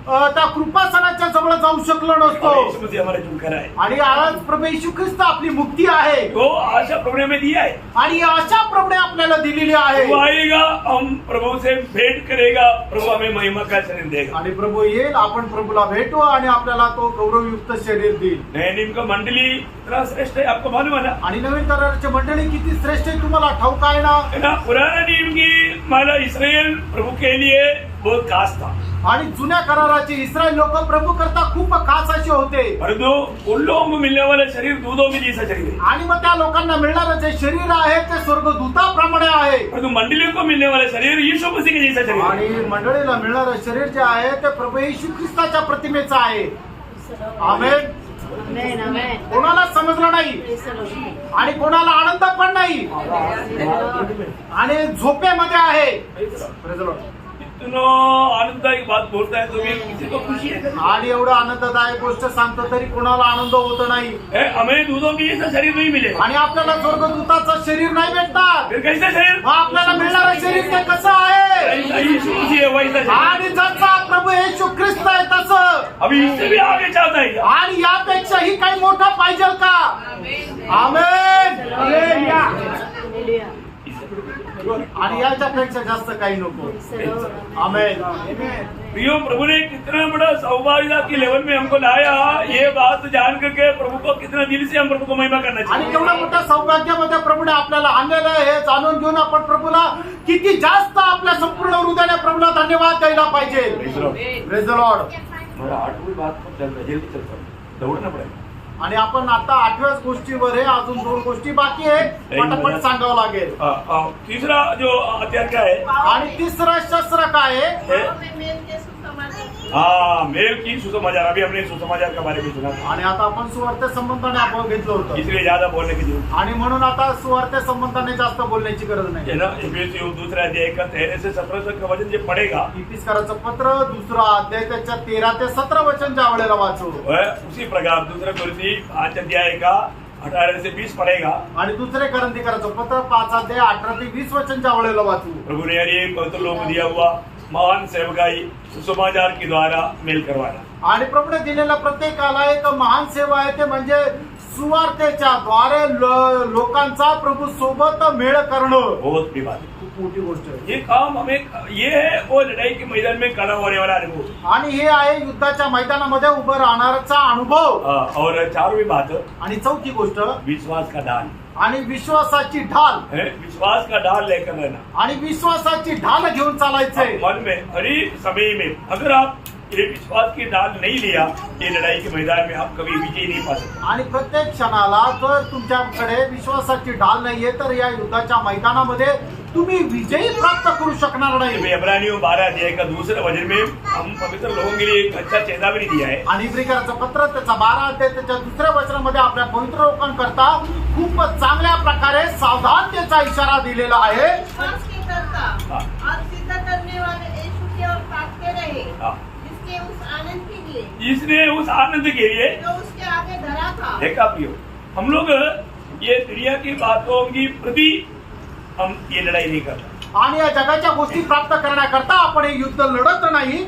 त्या कृपासनाच्या जवळ जाऊ शकलो नसतो. यीशु मसीह हमारा छुटकारा है। आणि आज प्रभू येशू ख्रिस्त आपली मुक्ती आहे. वो आशा प्रभु ने हमें दिया है। आणि अशा प्रभू आपल्याला दिलेली आहे. वो आएगा, हम प्रभु से भेंट करेगा, प्रभु हमें महिमा का शरीर देगा। आणि प्रभू येईल, आपण प्रभूला भेटू आणि आपल्याला तो गौरवयुक्त शरीर देईल. नए नियम का मंडली इतना श्रेष्ठ है, आपको मालूम है ना? आणि नवीन कराराची मंडळी किती श्रेष्ठ आहे तुम्हाला ठाऊक आहे ना? है ना? पुराना नियम की माला इसराइल प्रभु के लिए बहुत खास था। आणि जुन्या कराराचे इस्रायल लोक प्रभू करता खूप खास असे होते. परंतु उन लोगों को मिलने वाला शरीर दूधों में जैसा शरीर है। आणि मग त्या लोकांना मिळणारं जे शरीर आहे ते स्वर्गदूताप्रमाणे आहे. परंतु मंडलियों को मिलने वाला शरीर यीशु मसीह के जैसा शरीर है। आणि मंडळीला मिळणारं शरीर जे आहे ते प्रभू येशू ख्रिस्ताच्या प्रतिमेचं आहे. आमेन. आमेन, आमेन. कोणाला समजलं नाही आणि कोणाला आनंद पण नाही आणि झोपेमध्ये आहे. Praise the Lord. इतना आनंददायक बात बोलता है तो भी किसी को खुशी है? आणि एवढं आनंददायक गोष्ट सांगतो तरी कोणाला आनंद होत नाही. हमें दूधों की जैसा शरीर नहीं मिलेगा। आणि आपल्याला स्वर्गदूताचं शरीर नाही भेटणार. फिर कैसा शरीर? मग आपल्याला मिळणारं शरीर ते कसं आहे? जैसा यीशु मसीह है वैसा शरीर। आणि जसा प्रभू येशू ख्रिस्त आहे तसं. अभी इससे भी आगे चाहता है क्या? आणि यापेक्षाही काही मोठं पाहिजे का? आमेन. हालेलुया. हालेलुया. आणि याच्यापेक्षा जास्त काही नको. आमेन. प्रियो, प्रभु ने कितना बड़ा सौभाग्यता की लेवल में हमको लाया, ये बात जान करके प्रभु को कितना दिल से हम प्रभु को महिमा करना आणि चाहिए। केवढ्या मोठ्या सौभाग्यामध्ये प्रभूने आपल्याला आणलेलं आहे हे जाणून घेऊन आपण प्रभूला किती जास्त आपल्या संपूर्ण हृदयाने प्रभूला धन्यवाद द्यायला पाहिजे. Praise the Lord. हमारा 8वीं बात को चल रहा है, जल्दी चलता है, दौड़ना पड़ेगा। आणि आपण आता 8व्याच गोष्टीवर आहे, अजून 2 गोष्टी बाकी आहे, पटापट सांगावं लागेल. तीसरा जो हथियार क्या है? आणि तिसरं शस्त्र काय आहे? में मेल के सुसमाचार। हाँ, मेल की सुसमाचार। अभी हमने सुसमाचार के बारे में सुना था, आणि आता आपण सुवार्ते संबंधाने आपण घेतलं होतं इसलिए ज्यादा बोलने की जरूरत आणि म्हणून आता सुवार्ते संबंधाने जास्त बोलण्याची गरज नाही. है ना। इफिसियों दूसरा अध्याय का 13 से 17 तक का वचन जो पढ़ेगा, इफिसकाराचं पत्र 2 अध्याय त्याच्या 13 ते 17 वचन ज्या वेळेला वाचू. वह उसी प्रकार दूसरा कुरिन्थी 5 अध्याय का 18 से 20 पढ़ेगा। आणि दुसरे करंदीकराचं पत्र 5 अध्याय 18 ते 20 वचन ज्या वेळेला वाचू. प्रभु ने यानी पवित्र लोग दिया हुआ महान सेवकाई सुसमाचार के द्वारा मेल करवाना। आणि प्रभूने दिलेला प्रत्येकाला एक महान सेवा आहे, ते म्हणजे सुवार्तेच्या द्वारे लोकांचा प्रभू सोबत मेळ करणं. बहुत बड़ी बात है। खूप मोठी गोष्ट आहे. ये काम हमें, ये है वो लड़ाई के मैदान में खड़ा होने वाला अनुभव। आणि हे आहे युद्धाच्या मैदानामध्ये उभं राहणारचा अनुभव. और 4वीं बात, आणि 4थी गोष्ट विश्वास का ढाल आणि विश्वासाची ढाल. है। विश्वास का ढाल लेकर रहना, आणि विश्वासाची ढाल घेऊन चालायचंय. मन में हर एक समय में अगर आप ये विश्वास की ढाल नहीं लिया, ये लड़ाई के मैदान में आप कभी विजय नहीं पा सकते। आणि प्रत्येक क्षणाला जर तुमच्याकडे विश्वासाची ढाल नाहीये तर या युद्धाच्या मैदानामध्ये तुम्ही विजयी प्राप्त करू शकणार नाही. इब्रानियों 12 अध्याय का दूसरे वचन में हम पवित्र लोगों के लिए एक अच्छा चेतावनी दिया है। आणि इब्रिकराचं पत्र त्याचा 12 अध्याय त्याच्या 2ऱ्या वचनामध्ये आपल्या पवित्र लोकांकरता खूप चांगल्या प्रकारे सावधानतेचा इशारा दिलेला आहे. स्पर्श के करता और सिद्ध करने वाले यीशु की ओर ताकते हाँ। जिसके उस आनंद के लिए जिसने उस आनंद के लिए जो उसके आगे धरा था। देखा प्रियो, हम लोग ये दुनिया की बातों की प्रति हम ये लड़ाई नहीं करते। आणि या जगाच्या गोष्टी प्राप्त करण्याकरता आपण हे युद्ध लढत नाही.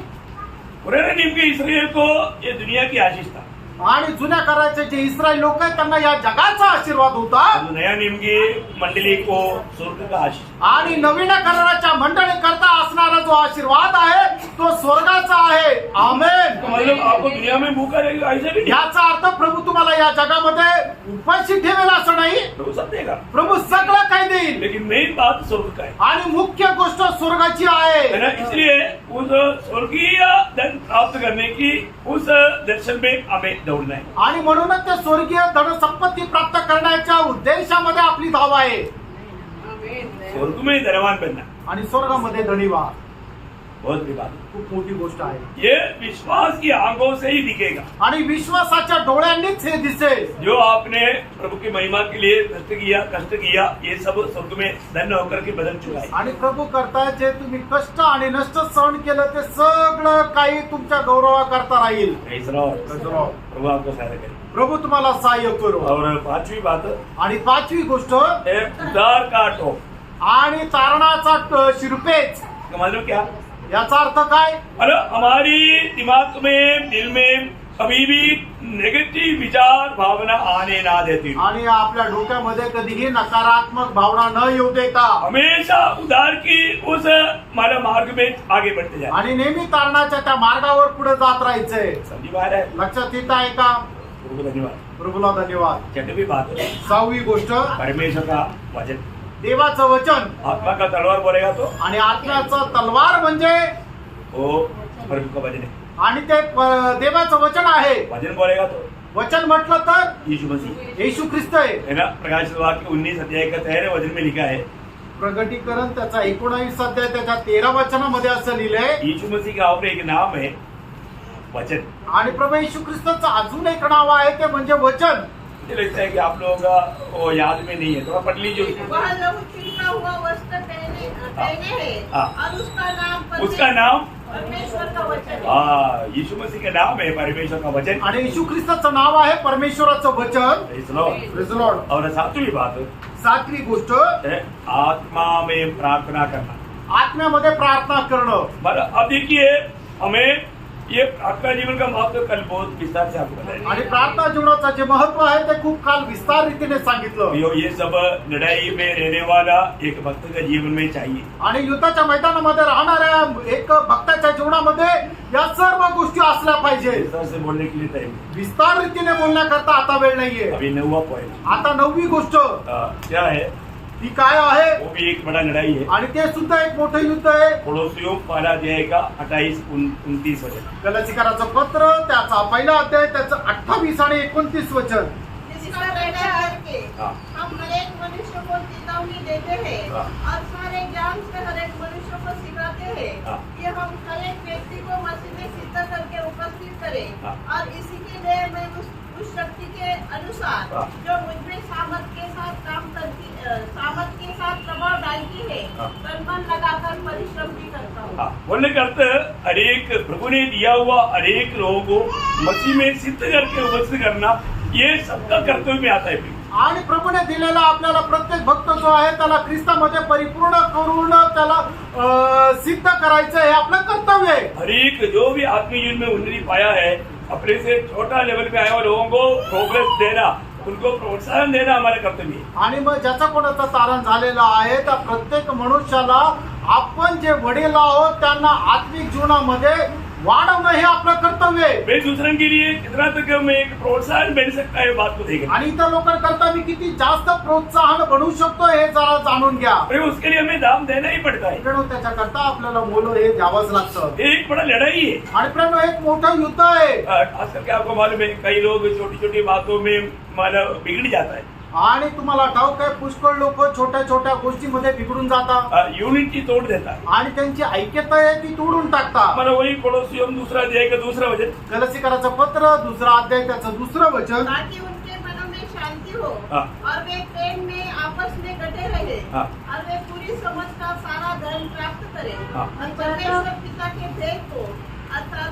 पुराने नियम के इसराइल को ये दुनिया की आशीष था, आणि जुन्या कराराचे जे इस्रायल लोक आहेत त्यांना या जगाचा आशीर्वाद होता. और नया नियम की मंडली को स्वर्ग का आशीष. आणि नवीन कराराच्या मंडळी करता असणारा जो आशीर्वाद आहे तो स्वर्गाचा आहे. आमेन. तो मतलब आपको दुनिया में भूखा रहेगा ऐसा भी नहीं. याचा अर्थ प्रभू तुम्हाला या जगामध्ये उपाशी ठेवेल असं नाही. प्रभु सब देगा, प्रभू सगळं काही देईल. लेकिन मेन बात स्वर्ग का है आणि मुख्य गोष्ट स्वर्गाची आहे. है ना. इसलिए उस स्वर्गीय धन प्राप्त करने की उस दर्शन में हमें दौड़ना है. आणि म्हणूनच ते स्वर्गीय धन संपत्ती प्राप्त करण्याच्या उद्देशामध्ये आपली धाव आहे. स्वर्ग में धनवान बनना आणि स्वर्गामध्ये धनी व्हा. बहुत बड़ी बात है. खूप मोठी गोष्ट आहे. ये विश्वास की आंखों से ही दिखेगा. आणि विश्वासाच्या डोळ्यांनीच हे दिसेल. जो आपने प्रभु की महिमा के लिए कष्ट किया ये सब स्वर्ग में धन्य होकर के बदल चुका है. आणि प्रभू करता जे तुम्ही कष्ट आणि नष्ट सहन केलं ते सगळं काही तुमच्या गौरवाकरता राहील. Praise the Lord. प्रभु आपको सहायता करे. प्रभू तुम्हाला सहाय्य करू. और पांचवी बात आणि पाचवी गोष्ट है उद्धार का टोप. आणि तारणाचा शिरपेच. इसका मतलब क्या? याचा अर्थ काय? मतलब हमारी दिमाग में दिल में कभी भी नेगेटिव विचार भावना आने ना देती. आणि आपल्या डोक्यामध्ये कधीही नकारात्मक भावना न येऊ देता हमेशा उद्धार की उस हमारे मार्ग में आगे बढ़ते जाए. आणि नेहमी तारणाच्या त्या मार्गावर पुढे जात राहायचंय. समझी बात है. लक्षात येत आहे का? प्रभु को धन्यवाद. प्रभूला धन्यवाद. छठवीं बात है सहावी गोष्ट परमेश्वर का वचन. देवाचं वचन. आत्मा का तलवार बोलेगा तो आणि आत्म्याचं तलवार म्हणजे वो प्रभु का वचन है. आणि ते देवाचं वचन आहे. वचन बोलेगा तो वचन म्हटलं तर यीशु मसीह येशू ख्रिस्त आहे. है ना. प्रकाशित वाक्य 19 अध्याय का 13 वचन में लिखा है प्रगटीकरण त्याचा 19 अध्याय त्याच्या 13 वचनामध्ये असं लिहिलंय. यीशु मसीह का और एक नाम है वचन. आणि प्रभू येशू ख्रिस्ताचं अजून एक नाव आहे ते म्हणजे वचन. मुझे लगता है कि आप लोगों का वो याद में नहीं है, थोड़ा पढ़ लीजिए उसको. वह लहू छिड़का हुआ वस्त्र पहने है हाँ. और उसका नाम परमेश्वर का वचन है. हाँ, यीशु मसीह का नाम है परमेश्वर का वचन. आणि येशू ख्रिस्ताचं नाव आहे परमेश्वराचं वचन. Praise the Lord. Praise the Lord. और सातवीं बात सातवी गोष्ट है आत्मा में प्रार्थना करना. आत्म्यामध्ये प्रार्थना करणं. मतलब अब देखिए हमें ये प्रार्थना जीवन का महत्व कल बहुत विस्तार से आपको बताया. आणि प्रार्थना जीवनाचं जे महत्व आहे ते खूप काल विस्तार रीतीने सांगितलं. ये सब लड़ाई में रहने वाला एक भक्त का जीवन में चाहिए. आणि युद्धाच्या मैदानामध्ये राहणाऱ्या एक भक्ताच्या जीवनामध्ये या सर्व गोष्टी असल्या पाहिजे. विस्तार से बोलने के लिए टाइम. विस्तार रीतीने बोलण्याकरता आता वेळ नाहीये. अभी 9वां पॉइंट आता 9वी गोष्ट क्या है? ती काय आहे? वो भी एक बड़ा लड़ाई है. आणि ते सुद्धा एक मोठं युद्ध आहे. पड़ोसियों पहला अध्याय का 28-29 वचन. गलातिकराचं पत्र त्याचा पहिला अध्याय त्याचं 28 आणि 29 वचन. जिसका निर्णय करके हाँ. हम हरेक मनुष्य को चेतावनी देते हैं हाँ. और सारे ज्ञान से हरेक मनुष्य को सिखाते हैं हाँ. कि हम हरेक व्यक्ति को मसीह में सिद्ध करके उपस्थित करें हाँ. और इसी के लिए मैं उस शक्ति के अनुसार हाँ. जो मुझमें सामर्थ के साथ प्रभाव डालती है हाँ. तन मन लगाकर परिश्रम भी करता हूँ. हाँ, बोलने का अर्थ हरेक प्रभु ने दिया हुआ हरेक लोगों को मसीह में सिद्ध करके उपस्थित करना ये सबका कर्तव्य में आता है. आणि प्रभूने दिलेला आपल्याला प्रत्येक भक्त जो आहे त्याला ख्रिस्तामध्ये परिपूर्ण करून त्याला सिद्ध करायचं हे आपलं कर्तव्य आहे. हरेक जो भी आत्मीय जीवन में उन्नति पाया है अपने से छोटा लेवल पे आए हुए लोगों को प्रोग्रेस देना, उनको प्रोत्साहन देना हमारा कर्तव्य है. आणि मग ज्याचा कोणाचा तारण झालेला आहे त्या प्रत्येक मनुष्याला आपण जे वडील आहोत त्यांना आत्मिक जीवनामध्ये वाढवणं हे आपलं कर्तव्य आहे. मैं दूसरों के लिए कितना तक मैं एक प्रोत्साहन बन सकता है बात को देखना. आणि इतर लोकांकरता मी किती जास्त प्रोत्साहन बनवू शकतो हे जरा जाणून घ्या. अरे उसके लिए हमें दाम देना ही पड़ता है. प्रेम त्याच्याकरता आपल्याला मोल हे द्यावंच लागतं. ये एक बड़ा लड़ाई है. आणि प्रेम एक मोठं युद्ध आहे. खास करके आपको मालूम है कई लोग छोटी छोटी बातों में माना बिगड़ जाता है. आणि तुम्हाला ठाऊक आहे पुष्कळ लोक छोट्या छोट्या गोष्टीमध्ये बिघडून जातात. यूनिटी तोड़ देता है. आणि त्यांची ऐक्यता आहे ती तोडून टाकतात. हमारा वही पड़ोसियों दूसरा अध्याय का दूसरा वचन. गलातिकराचं पत्र दुसरा अध्याय त्याचं दुसरं वचन. ताकि उनके मनों में शांति हो हाँ. और वे प्रेम में आपस में डटे रहे हाँ. और वे पूरी समझ का सारा धन प्राप्त करें हाँ. और परमेश्वर पिता के भेद को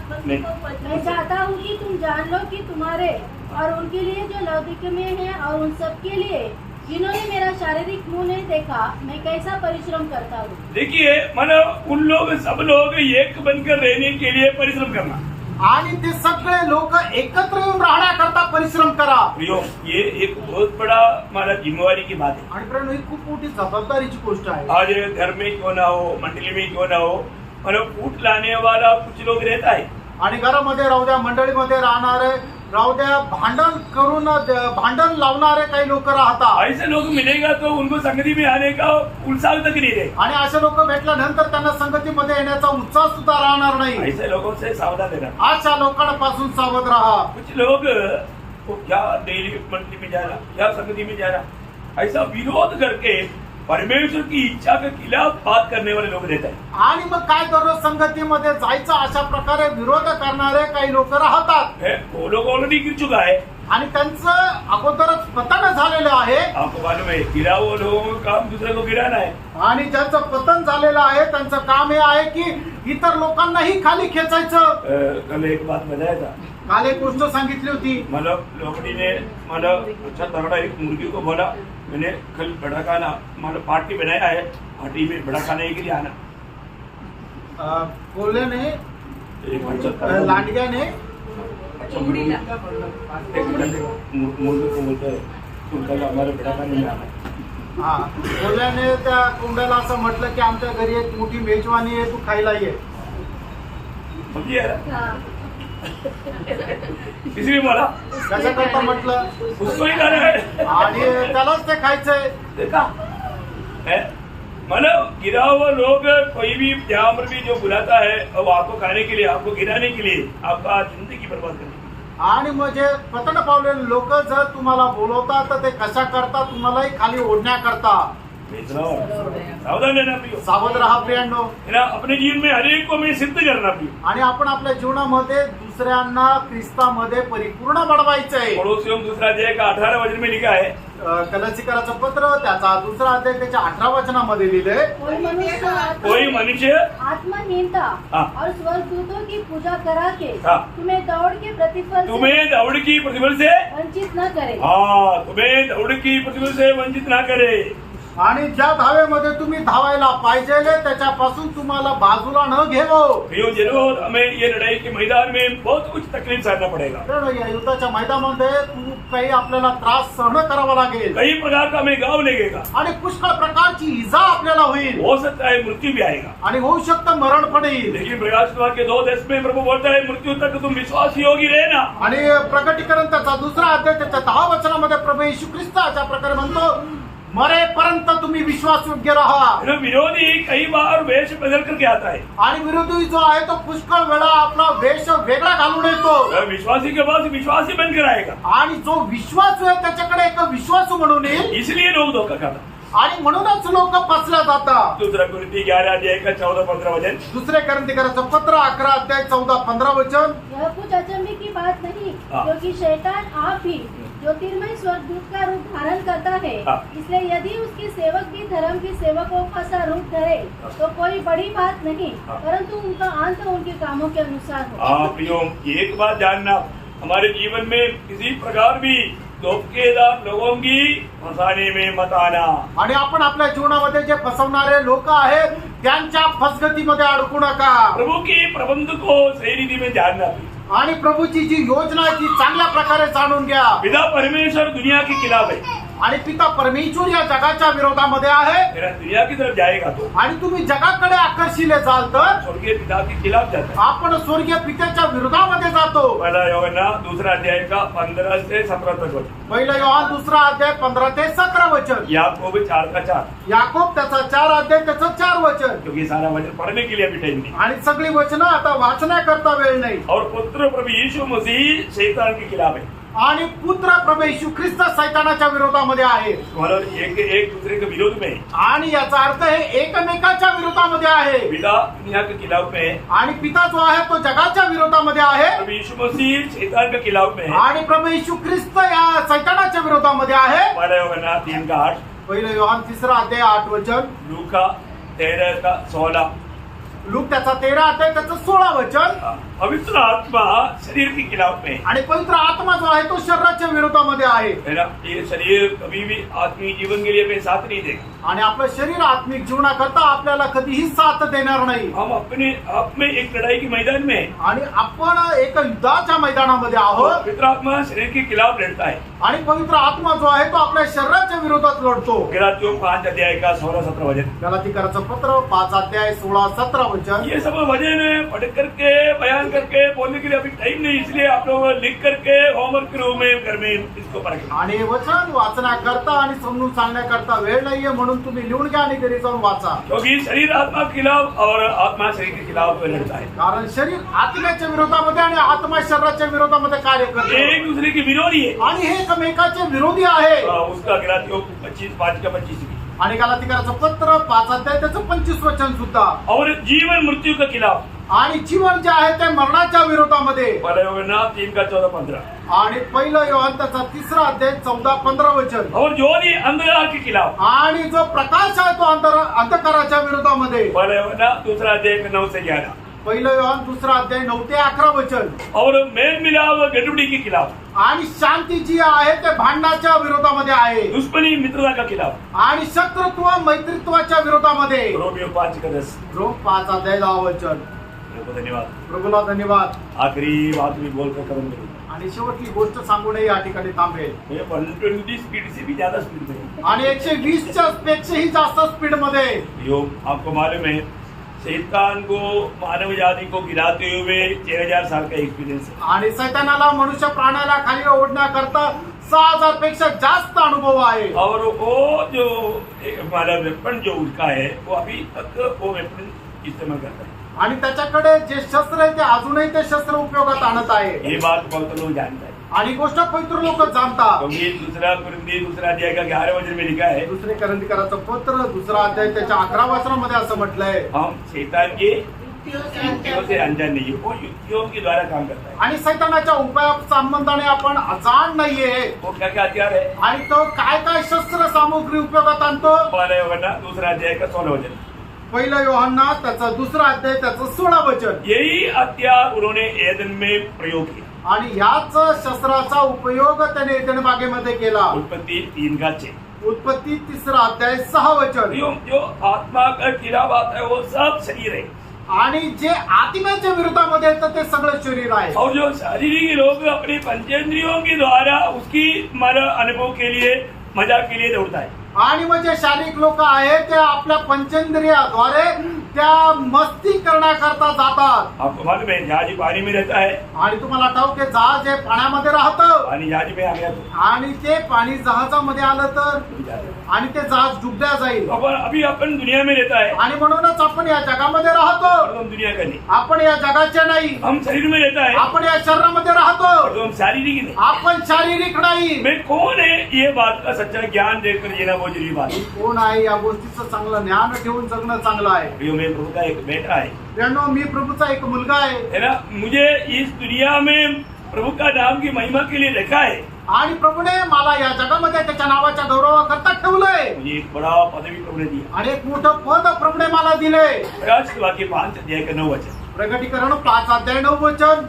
आत्मसी को मैं पहचान। चाहता हूँ कि तुम जान लो कि तुम्हारे और उनके लिए जो लौकिक में है और उन सब के लिए जिन्होंने मेरा शारीरिक मुंह नहीं देखा मैं कैसा परिश्रम करता हूँ। देखिए मतलब उन लोग सब लोग एक बनकर रहने के लिए परिश्रम करना। आणि ते सगळे लोक एकत्र येऊन राहण्याकरता परिश्रम करा. प्रियो, ये एक बहुत बड़ा हमारा जिम्मेवारी की बात है। आणि प्रियो, ही खूप मोठी जबाबदारीची गोष्ट आहे. आज घर में क्यों ना हो, मंडली में क्यों ना हो, मतलब फूट लाने वाला कुछ लोग रहता है। आणि घरामध्ये राहू द्या, मंडळीमध्ये राहणारे राहू द्या, भांडण लावणारे काही लोक राहतात. ऐसे लोग मिलेगा तो उनको संगति में आने का उत्साह तक नहीं रहे। आणि असे लोक भेटल्यानंतर त्यांना संगतीमध्ये येण्याचा उत्साह सुद्धा राहणार नाही. ऐसे लोगों से सावधान रहना। अशा लोकांपासून सावध राहा. कुछ लोग वो क्या डेली मंडली में जा रहा, क्या संगति में जा रहा, ऐसा विरोध करके परमेश्वर की इच्छा के खिलाफ बात करने वाले लोग रहते हैं। आणि मग काय दररोज संगतीमध्ये जायचं अशा प्रकारे विरोध करणारे काही लोक राहतात. वो लोग ऑलरेडी गिर चुका है। आणि त्यांचं अगोदरच पतन झालेलं आहे. आपको मालूम है, गिरा वो लोगों का काम दूसरे को गिराना है। आणि ज्यांचं पतन झालेलं आहे त्यांचं काम हे आहे की इतर लोकांनाही खाली खेचायचं. कल एक बात बताया था, काल एक गोष्ट सांगितली होती. मतलब लोकड़ी ने मतलब अच्छा तगड़ा एक मुर्गी को बोला, मैंने कल बड़ा खाना मतलब पार्टी बनाया है, पार्टी में बड़ा खाने के लिए आना। कोल्हेने एक अच्छा तगड़ा लांडग्याने अच्छा मुर्गी को बोलता है तुम कल हमारे बड़ा खाने में आना। हा कोल्ह्याने त्या कोंबड्याला असं म्हटलं की आमच्या घरी एक मोठी मेजवानी आहे, तू खायला ये. समझिए ना? हाँ। इसलिए बोला कशाकरता म्हटलं, उसको ही खाना है। आणि त्यालाच ते खायचंय. देखा है, मतलब गिरा हुआ लोग कोई भी जहाँ पर भी जो बुलाता है वो आपको खाने के लिए, आपको गिराने के लिए, आपका जिंदगी बर्बाद करने के लिए। आणि म्हणजे पतन पावलेले लोक जर तुम्हाला बोलवतात तर ते कशा करता, तुम्हालाही खाली ओढण्याकरता. सावधान रहना प्रियो, सावध राहा प्रियांनो. है ना? अपने जीवन में हर एक को हमें सिद्ध करना प्रियो। आणि आपण आपल्या जीवनामध्ये दुसऱ्यांना ख्रिस्तामध्ये परिपूर्ण बनवायचंय. पड़ोसियों में दूसरा अध्याय का 18 वचन में लिखा है, कलसीकराचं पत्र त्याचा दुसरा अध्याय त्याच्या 18 वचनामध्ये लिहिलंय. कोई मनुष्य आत्महीनता हाँ। और स्वर्गदूतों की पूजा करा के हाँ। तुम्हें दौड़ के प्रतिफल से तुम्हें दौड़ की प्रतिफल से, वंचित न करे। हाँ, तुम्हें दौड़ की प्रतिफल से वंचित ना करे। आणि ज्या धावेमध्ये तुम्ही धावायला पाहिजे त्याच्यापासून तुम्हाला बाजूला न घेवो. प्रियो जरूर हमें ये लड़ाई के मैदान में बहुत कुछ तकलीफ सहना पड़ेगा। या युद्धाच्या मैदानामध्ये काही आपल्याला त्रास सहन करावा लागेल. कई प्रकार का हमें गाँव लगेगा, आणि पुष्कळ प्रकारची इजा आपल्याला होईल. हो सकता है मृत्यू भी आएगा। आणि होऊ शकतं मरण पण येईल. लेकिन प्रकाश कुमार के 2:10 में प्रभु बोलता है मृत्यू तक तुम विश्वासी होगी रहना। आणि प्रकटीकरण त्याचा दुसरा अध्याय त्याच्या 10 वचनामध्ये प्रभू येशू ख्रिस्त अशा प्रकारे म्हणतो, मरेपर्यंत तुम्ही विश्वास योग्य राहा. विरोधी कई बार वेश बदल करके आता है, आणि विरोधी जो आहे तो पुष्कळ वेळा आपला वेश वेगळा घालून येतो. विश्वासी के पास विश्वासी बनकर आएगा, आणि जो विश्वासू आहे त्याच्याकडे एक विश्वासू म्हणून येईल. इसलिए लोग धोखा खाता। आणि म्हणूनच लोक फसल्या जातात. दूसरा कुरिन्थी 11 अध्याय का 14-15 वचन, दुसरे करंथीकराचं पत्र 11 अध्याय 14-15 वचन. यह कुछ अचंभे की बात नहीं, हाँ। क्योंकि शैतान आप ही ज्योतिर्मय स्वर्गदूत का रूप धारण करता है। हाँ। इसलिए यदि उसके सेवक भी धर्म के सेवकों का सा रूप धरे तो कोई बड़ी बात नहीं, हाँ। परंतु उनका अंत उनके कामों के अनुसार हो। हाँ प्रियो, एक बात जानना, हमारे जीवन में किसी प्रकार भी धोखेदार लोगों की फंसाने में मत आना। आणि आपण आपल्या जीवनामध्ये जे फसवणारे लोक आहेत त्यांच्या फसगतीमध्ये अडकू नका. प्रभु की प्रबंध को सही रीति में जानना। आणि प्रभूची जी योजना आहे ती चांगल्या प्रकारे जाणून घ्या. पिता परमेश्वर दुनिया के खिलाफ है, आणि पिता परमेश्वर या जगाच्या विरोधामध्ये आहे. मेरा दुनिया की तरफ जाएगा तो आणि तुम्ही जगाकडे आकर्षिले जाल तर स्वर्गीय पिता के खिलाफ जाता है। आपण स्वर्गीय पित्याच्या विरोधामध्ये जातो. पहला यूहन्ना दूसरा अध्याय का 15 से 17 तक वचन, पहिला योहान दुसरा अध्याय 15 ते 17 वचन. याकूब 4 का 4, याकोब त्याचा 4 अध्याय त्याचं 4 वचन. क्योंकि सारा वचन पढ़ने के लिए अभी टाइम नहीं। आणि सगळी वचनं आता वाचण्याकरता वेळ नाही. और पुत्र प्रभु यीशु मसीह शैतान के खिलाफ है, आणि पुत्र प्रभू येशू ख्रिस्त सैतानाच्या विरोधामध्ये आहे. मतलब एक दूसरे के विरोध में है। आणि याचा अर्थ हे एकमेकाच्या विरोधामध्ये आहे. पिता दुनिया के खिलाफ में है, आणि पिता जो आहे तो जगाच्या विरोधामध्ये आहे. प्रभु यीशु मसीह शैतान के खिलाफ में है। आणि प्रभू येशू ख्रिस्त या सैतानाच्या विरोधामध्ये आहे. पहला यूहन्ना 3 का 8, पहिलं योहान 3 अध्याय 8 वचन. लूका 13 का 16, लूक त्याचा 13 अध्याय त्याचं 16 वचन. पवित्र आत्मा शरीर के खिलाफ में आणि पवित्र आत्मा जो आहे तो शरीराच्या विरोधामध्ये आहे. है ना. ये शरीर कभी भी आत्मिक जीवन के लिए हमें साथ नहीं देगा. आणि आपलं शरीर आत्मिक जीवनाकरता आपल्याला कधीही साथ देणार नाही. हम अपने आप में एक लड़ाई के मैदान में हैं. आणि आपण एक युद्धाच्या मैदानामध्ये आहोत. पवित्र आत्मा शरीर के खिलाफ लड़ता है. आणि पवित्र आत्मा जो आहे तो आपल्या शरीराच्या विरोधात लढतो. गलातियों 5 अध्याय का 16-17 वचन. गलातीकराचं पत्र 5 अध्याय 16-17 वचन. ये सब वचन पढ़ करके बयान करके बोलने के लिए अभी टाइम नहीं, इसलिए आप लोग लिख करके होमवर्क के रूप में घर में इसको पढ़ें. आणि वचन वाचण्याकरता आणि समजून सांगण्याकरता वेळ नाहीये, म्हणून तुम्ही लिहून घ्या आणि घरी जाऊन वाचा. क्योंकि शरीर आत्मा के खिलाफ और आत्मा शरीर के खिलाफ लड़ता है. कारण शरीर आत्म्याच्या विरोधामध्ये आणि आत्मा शरीराच्या विरोधामध्ये कार्य करते एक दूसरे के विरोधी है. आणि हे एकमेकाचे विरोधी आहे. उसका गलातियों 5:25 आणि गलातीकराचं पत्र 5 अध्याय त्याचं 25 वचन सुद्धा. और जीवन मृत्यू के खिलाफ. आणि जीवन जे आहे ते मरणाच्या विरोधामध्ये. 3:14-15. आणि पहिलं योहान त्याचा 3 अध्याय 14-15 वचन. और ज्योति अंधकार के खिलाफ. आणि जो प्रकाश आहे तो अंधकाराच्या विरोधामध्ये. 2 अध्याय 9-11. पहिलं योहान 2 अध्याय 9 ते 11 वचन. और मेल मिलाप गड़बड़ी के खिलाफ. आणि शांती जी आहे ते भांडणाच्या विरोधामध्ये आहे. दुश्मनी मित्रता का खिलाफ. आणि शत्रुत्व मैत्रित्वाच्या विरोधामध्ये. रोमियो 5:10. रोम 5 अध्याय 10 वचन. धन्यवाद. प्रभूला धन्यवाद. आखिरी बात मी बोलकर खत्म करूँ. आणि शेवटची गोष्ट सांगूनही या ठिकाणी थांबेल. 120 स्पीड से भी ज्यादा स्पीड में. आणि 120च्या पेक्षाही जास्त स्पीड मध्ये. यो आपको मालूम है शैतान को मानव जाति को गिराते हुए 6000 साल का एक्सपीरियंस है. आणि सैतानाला मनुष्य प्राण्याला खाली ओढण्याकरता 6000 पेक्षा जास्त अनुभव आहे. और वो जो हमारा वेपन जो उसका है वो अभी तक वो वेपन इस्तेमाल करता है. आणि त्याच्याकडे जे शस्त्र आहे ते अजूनही ते शस्त्र उपयोगात आणत आहे. ये बात बहुत लोग जानता है. आणि गोष्ट पवित्र लोक जाणतात. क्योंकि 2 अध्याय का 11 वचन में लिखा है. 2 करंथीकराचं पत्र 2 अध्याय त्याच्या 11 वचनामध्ये असं म्हटलंय. हम शैतान के युक्तियों से अनजान नहीं है. वो युक्तियों के द्वारा काम करता है. आणि सैतानाच्या उपाया संबंधाने आपण अजाण नाहीये. वो क्या क्या हथियार है. आणि तो काय काय शस्त्र सामुग्री उपयोगात आणतो. 2 अध्याय का 16 वचन. पहिलं योहाना त्याचा 2 अध्याय त्याचं 16 वचन. यही हथियार उन्होंने एदन में प्रयोग किया. आणि याच शस्त्राचा उपयोग त्याने एदन बागेमध्ये केला. उत्पत्ति 3:6. उत्पत्ती 3 अध्याय 6 वचन. जो आत्मा का खिलाफ आता है वो सब शरीर है. आणि जे आत्म्याच्या विरोधामध्ये येतं ते सगळं शरीर आहे. और जो शारीरिक लोग अपने पंचेंद्रियों के द्वारा उसकी अनुभव के लिए मजा के लिए दौड़ता है. आणि म्हणजे शारीरिक लोक आहेत ते आपल्या पंचेंद्रियाद्वारे त्या मस्ती करण्याकरता जातात. आपको मालूम है जहाज पानी में रहता है. आणि तुम्हाला ठाऊक आहे जहाज हे पाण्यामध्ये राहतं. पानी जहाज में आ गया तो आणि ते पाणी जहाजामध्ये आलं तर आणि ते जहाज डुबल्या जाईल. अभी अपन दुनिया में रहता है. आणि म्हणूनच आपण या जगामध्ये राहतो. हम दुनिया का नहीं. आपण या जगाचे नाही. हम शरीर में रहता है. आपण या शरीरामध्ये राहतो. हम शारीरिक नहीं. आपण शारीरिक नाही. मैं कौन है ये बात का सच्चा ज्ञान देकर जीना बहुत जरूरी बात है. कोण आहे या गोष्टीचं चांगलं ज्ञान ठेवून जगणं चांगलं आहे. मैं प्रभु का एक बेटा है. प्रियांनो, मी प्रभूचा एक मुलगा आहे ना. मुझे इस दुनिया में प्रभु का नाम की महिमा के लिए रखा है. आणि प्रभूने मला या जगामध्ये त्याच्या नावाच्या गौरवाकरता ठेवलंय. मुझे एक बड़ा पदवी प्रभु ने दिया. आणि एक मोठं पद प्रभूने मला दिले. प्रकाशित वाक्य 5 अध्याय का 9 वचन. प्रकटीकरण 5 अध्याय 9 वचन.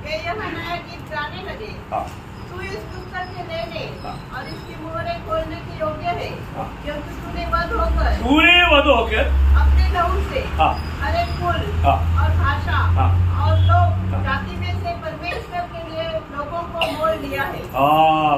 वे यूहन्ना गीत गाने लगे. हाँ. तू इस पुस्तक के लेने हाँ. और इसकी मोहरें खोलने के योग्य है. हाँ. क्योंकि तूने वध होकर तूने वध होकर अपने लहू से हाँ. हर एक कुल हाँ. और भाषा हाँ. और लोग हाँ. जाति में से परमेश्वर के लिए लोगों को मोल लिया है.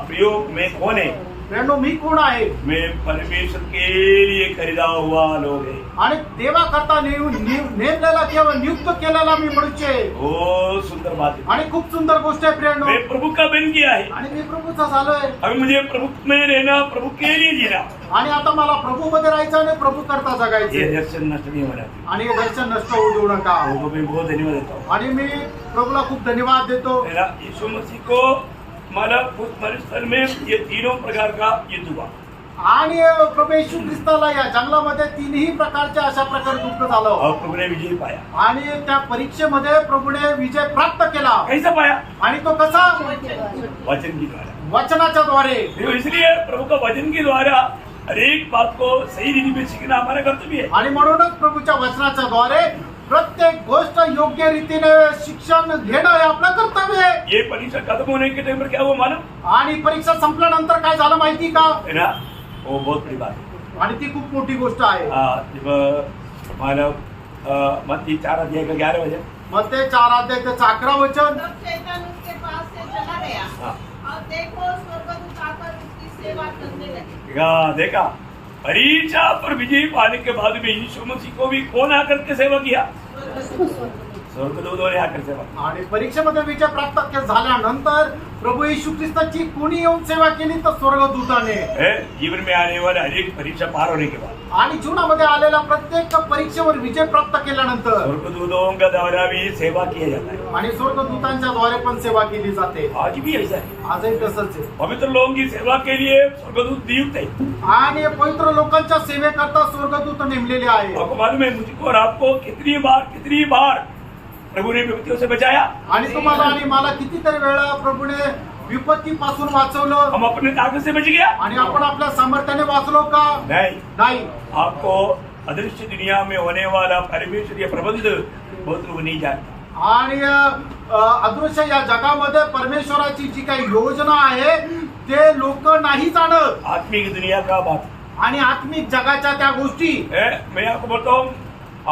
प्रियो मैं कौन है. प्रियांनो, मी कोण आहे. मैं परमेश्वर के लिए खरीदा हुआ लोग है. आणि देवाकरता नेमलेला किंवा नियुक्त केलेला मी मनुष्य आहे. ओ सुंदर बात है. आणि खूप सुंदर गोष्ट आहे प्रियांनो. मैं प्रभु का बन गया है. आणि मी प्रभूचा झालोय. अभी मुझे प्रभु में रहना, प्रभु के लिए जीना. आणि आता मला प्रभू मध्ये राहायचं आणि प्रभू करता ये जगायचं. दर्शन नष्ट नहीं होना. आणि हे दर्शन नष्ट होऊ देऊ नका. प्रभु को मैं बहुत धन्यवाद देता हूँ. आणि मी प्रभूला खूप धन्यवाद देतो. मेरा यीशु मसीह को मरुस्थल में ये तीनों प्रकार का युद्ध हुआ. आणि प्रभू येशू ख्रिस्ताला या जंगलामध्ये 3ही प्रकारचे अशा प्रकारे दुःख झालं. और प्रभु ने विजय पाया. आणि त्या परीक्षेमध्ये प्रभूने विजय प्राप्त केला. कैसा पाया. आणि तो कसा. वचन की द्वारा. वचनाच्या द्वारे. इसलिए प्रभु का वचन के द्वारा हर एक बात को सही रीति में सीखना हमारा कर्तव्य है. आणि म्हणूनच प्रभूच्या वचनाच्या द्वारे प्रत्येक गोष्ट योग्य रीतीने शिक्षण घेणं हे आपलं कर्तव्य आहे. ये परीक्षा खत्म होने के टाइम पर क्या हुआ मालूम आणि परीक्षा संपल्यानंतर काय झालं माहिती का? है ना, वो बहुत बड़ी बात है. आणि ती खूप मोठी गोष्ट आहे. जब मानव मत्ती 4 का 11 वचन. मग ते 4:11 वचन. तब शैतान उसके पास से चला गया हाँ. और देखो स्वर्गदूत आकर उसकी सेवा करने लगे. देखा परीक्षा पर विजय पाने के बाद में यीशु मसीह को भी कौन आकर के सेवा किया? स्वर्गदूतों ने आकर सेवा की. आणि परीक्षेमध्ये विजय प्राप्त झाल्यानंतर प्रभू येशू ख्रिस्ताची कोणी येऊन सेवा केली तर स्वर्गदूताने. है? जीवन में आने वाले हर एक परीक्षा पार होने के बाद आणि जीवनामध्ये आलेल्या प्रत्येक परीक्षेवर विजय प्राप्त केल्यानंतर स्वर्गदूतों का द्वारा भी सेवा किया जाता है. आणि स्वर्गदूतांच्या द्वारे पण सेवा केली जाते. आज भी ऐसा है. आजही तसंच आहे. पवित्र लोगों की सेवा के लिए स्वर्गदूत नियुक्त है. आणि पवित्र लोकांच्या सेवेकरता स्वर्गदूत नेमलेले आहे. आपको मालूम है मुझको और आपको कितनी बार प्रभु ने विपत्तियों से बचाया. आणि तुम्हाला आणि मला कितीतरी वेळा प्रभूने विपत्तीपासून वाचवलं. हम अपने ताकत से बच गया आणि आपण आपल्या सामर्थ्याने वाचलो का? नाही. आपको अदृश्य दुनिया में होने वाला परमेश्वरीय प्रबंध बहुत लोग नहीं जानते. आणि अदृश्य या जगामध्ये परमेश्वराची जी काही योजना आहे ते लोक नाही जाणत. आत्मिक दुनिया का बात आणि आत्मिक जगाच्या त्या गोष्टी है. मैं आपको बताऊं,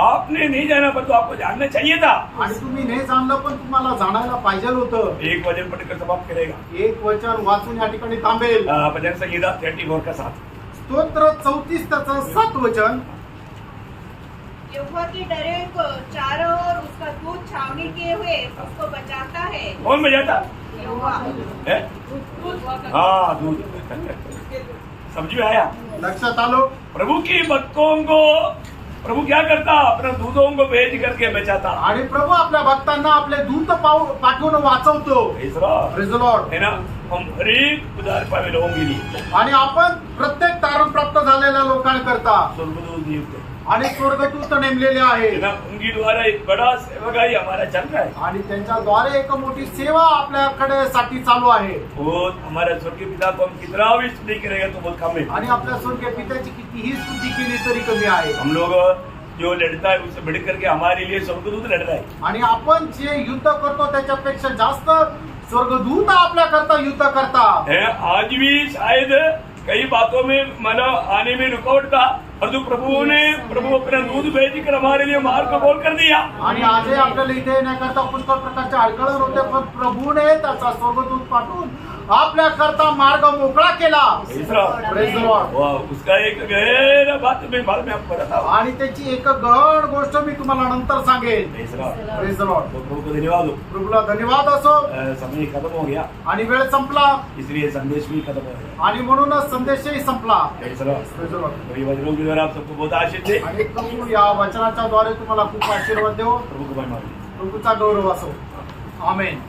आपने नहीं जाना पर तो आपको जानना चाहिए था. आणि तुम्ही नाही जाणलं पण तुम्हाला जाणायला पाहिजे होतं. एक वचन पढ़कर समाप्त करेगा. एक वचन वाचून या ठिकाणी थांबेल. भजन संहिता 34 का 7. स्तोत्र 34 त्याचं 7 वचन. यहोवा के डरे को चारों ओर उसका दूत छावनी किए हुए उसको बचाता है. कौन बजाता यहोवा. है? हाँ, दूध. समझ में आया? लक्षात आलो. प्रभु की भक्तों को प्रभु क्या करता? अपने दूतों को भेज करके बचाता. आणि प्रभू आपल्या भक्तांना आपले दूत पाठवून वाचवतो. Praise the Lord. है ना, हम हर एक उदार पावे लोगों के लिए आणि आपण प्रत्येक तारण प्राप्त झालेल्या लोकांकरता स्वर्गदूत नियुक्त है. आणि स्वर्गदूत नेमलेले आहे. है ना, उनकी द्वारा एक बड़ा सेवकाई हमारा चल रहा है. आणि त्यांच्याद्वारे एक मोठी सेवा आपल्याकडे साठी चालू आहे. वो हमारे स्वर्गीय पिता को हम कितना भी स्तुति करेगा तो बहुत कम है. आणि आपल्या स्वर्गीय पित्याची कितीही स्तुती केली तरी कमी आहे. हम लोग जो लड़ता है उससे बढ़ करके हमारे लिए स्वर्गदूत लड़ रहा है. आणि आपण जे युद्ध करतो त्याच्यापेक्षा जास्त स्वर्गदूत आपल्याकरता युद्ध करता. है. आज भी शायद कई बातों में मानव आने में रुकावट था, परंतु प्रभु अपना दूध भेज कर हमारे लिए मार्ग को खोल कर दिया. आणि आजही आपल्याला इथे येण्याकरता पुष्कळ प्रकारचे अडखळ होते पण प्रभूने त्याचा स्वर्गदूत पाठवून आपल्याकरता मार्ग मोकळा केला. Praise the Lord. उसका एक गहरा बात में बाद में आपको बताऊं. आणि त्याची एक गहन गोष्ट मी तुम्हाला नंतर सांगेन. Praise the Lord. Praise the Lord. तो प्रभु को धन्यवाद हो. प्रभूला धन्यवाद असो. समय खत्म हो गया आणि वेळ संपला इसलिए संदेश भी खत्म हो गया. आणि म्हणूनच संदेशही संपला. Praise the Lord. Praise the Lord. तो ये वचनों के द्वारा आप सबको बहुत आशीष दे. आणि प्रभू या वचनाच्या द्वारे तुम्हाला खूप आशीर्वाद देव. प्रभु को महिमा दे. प्रभूचा गौरव असो. आमेन.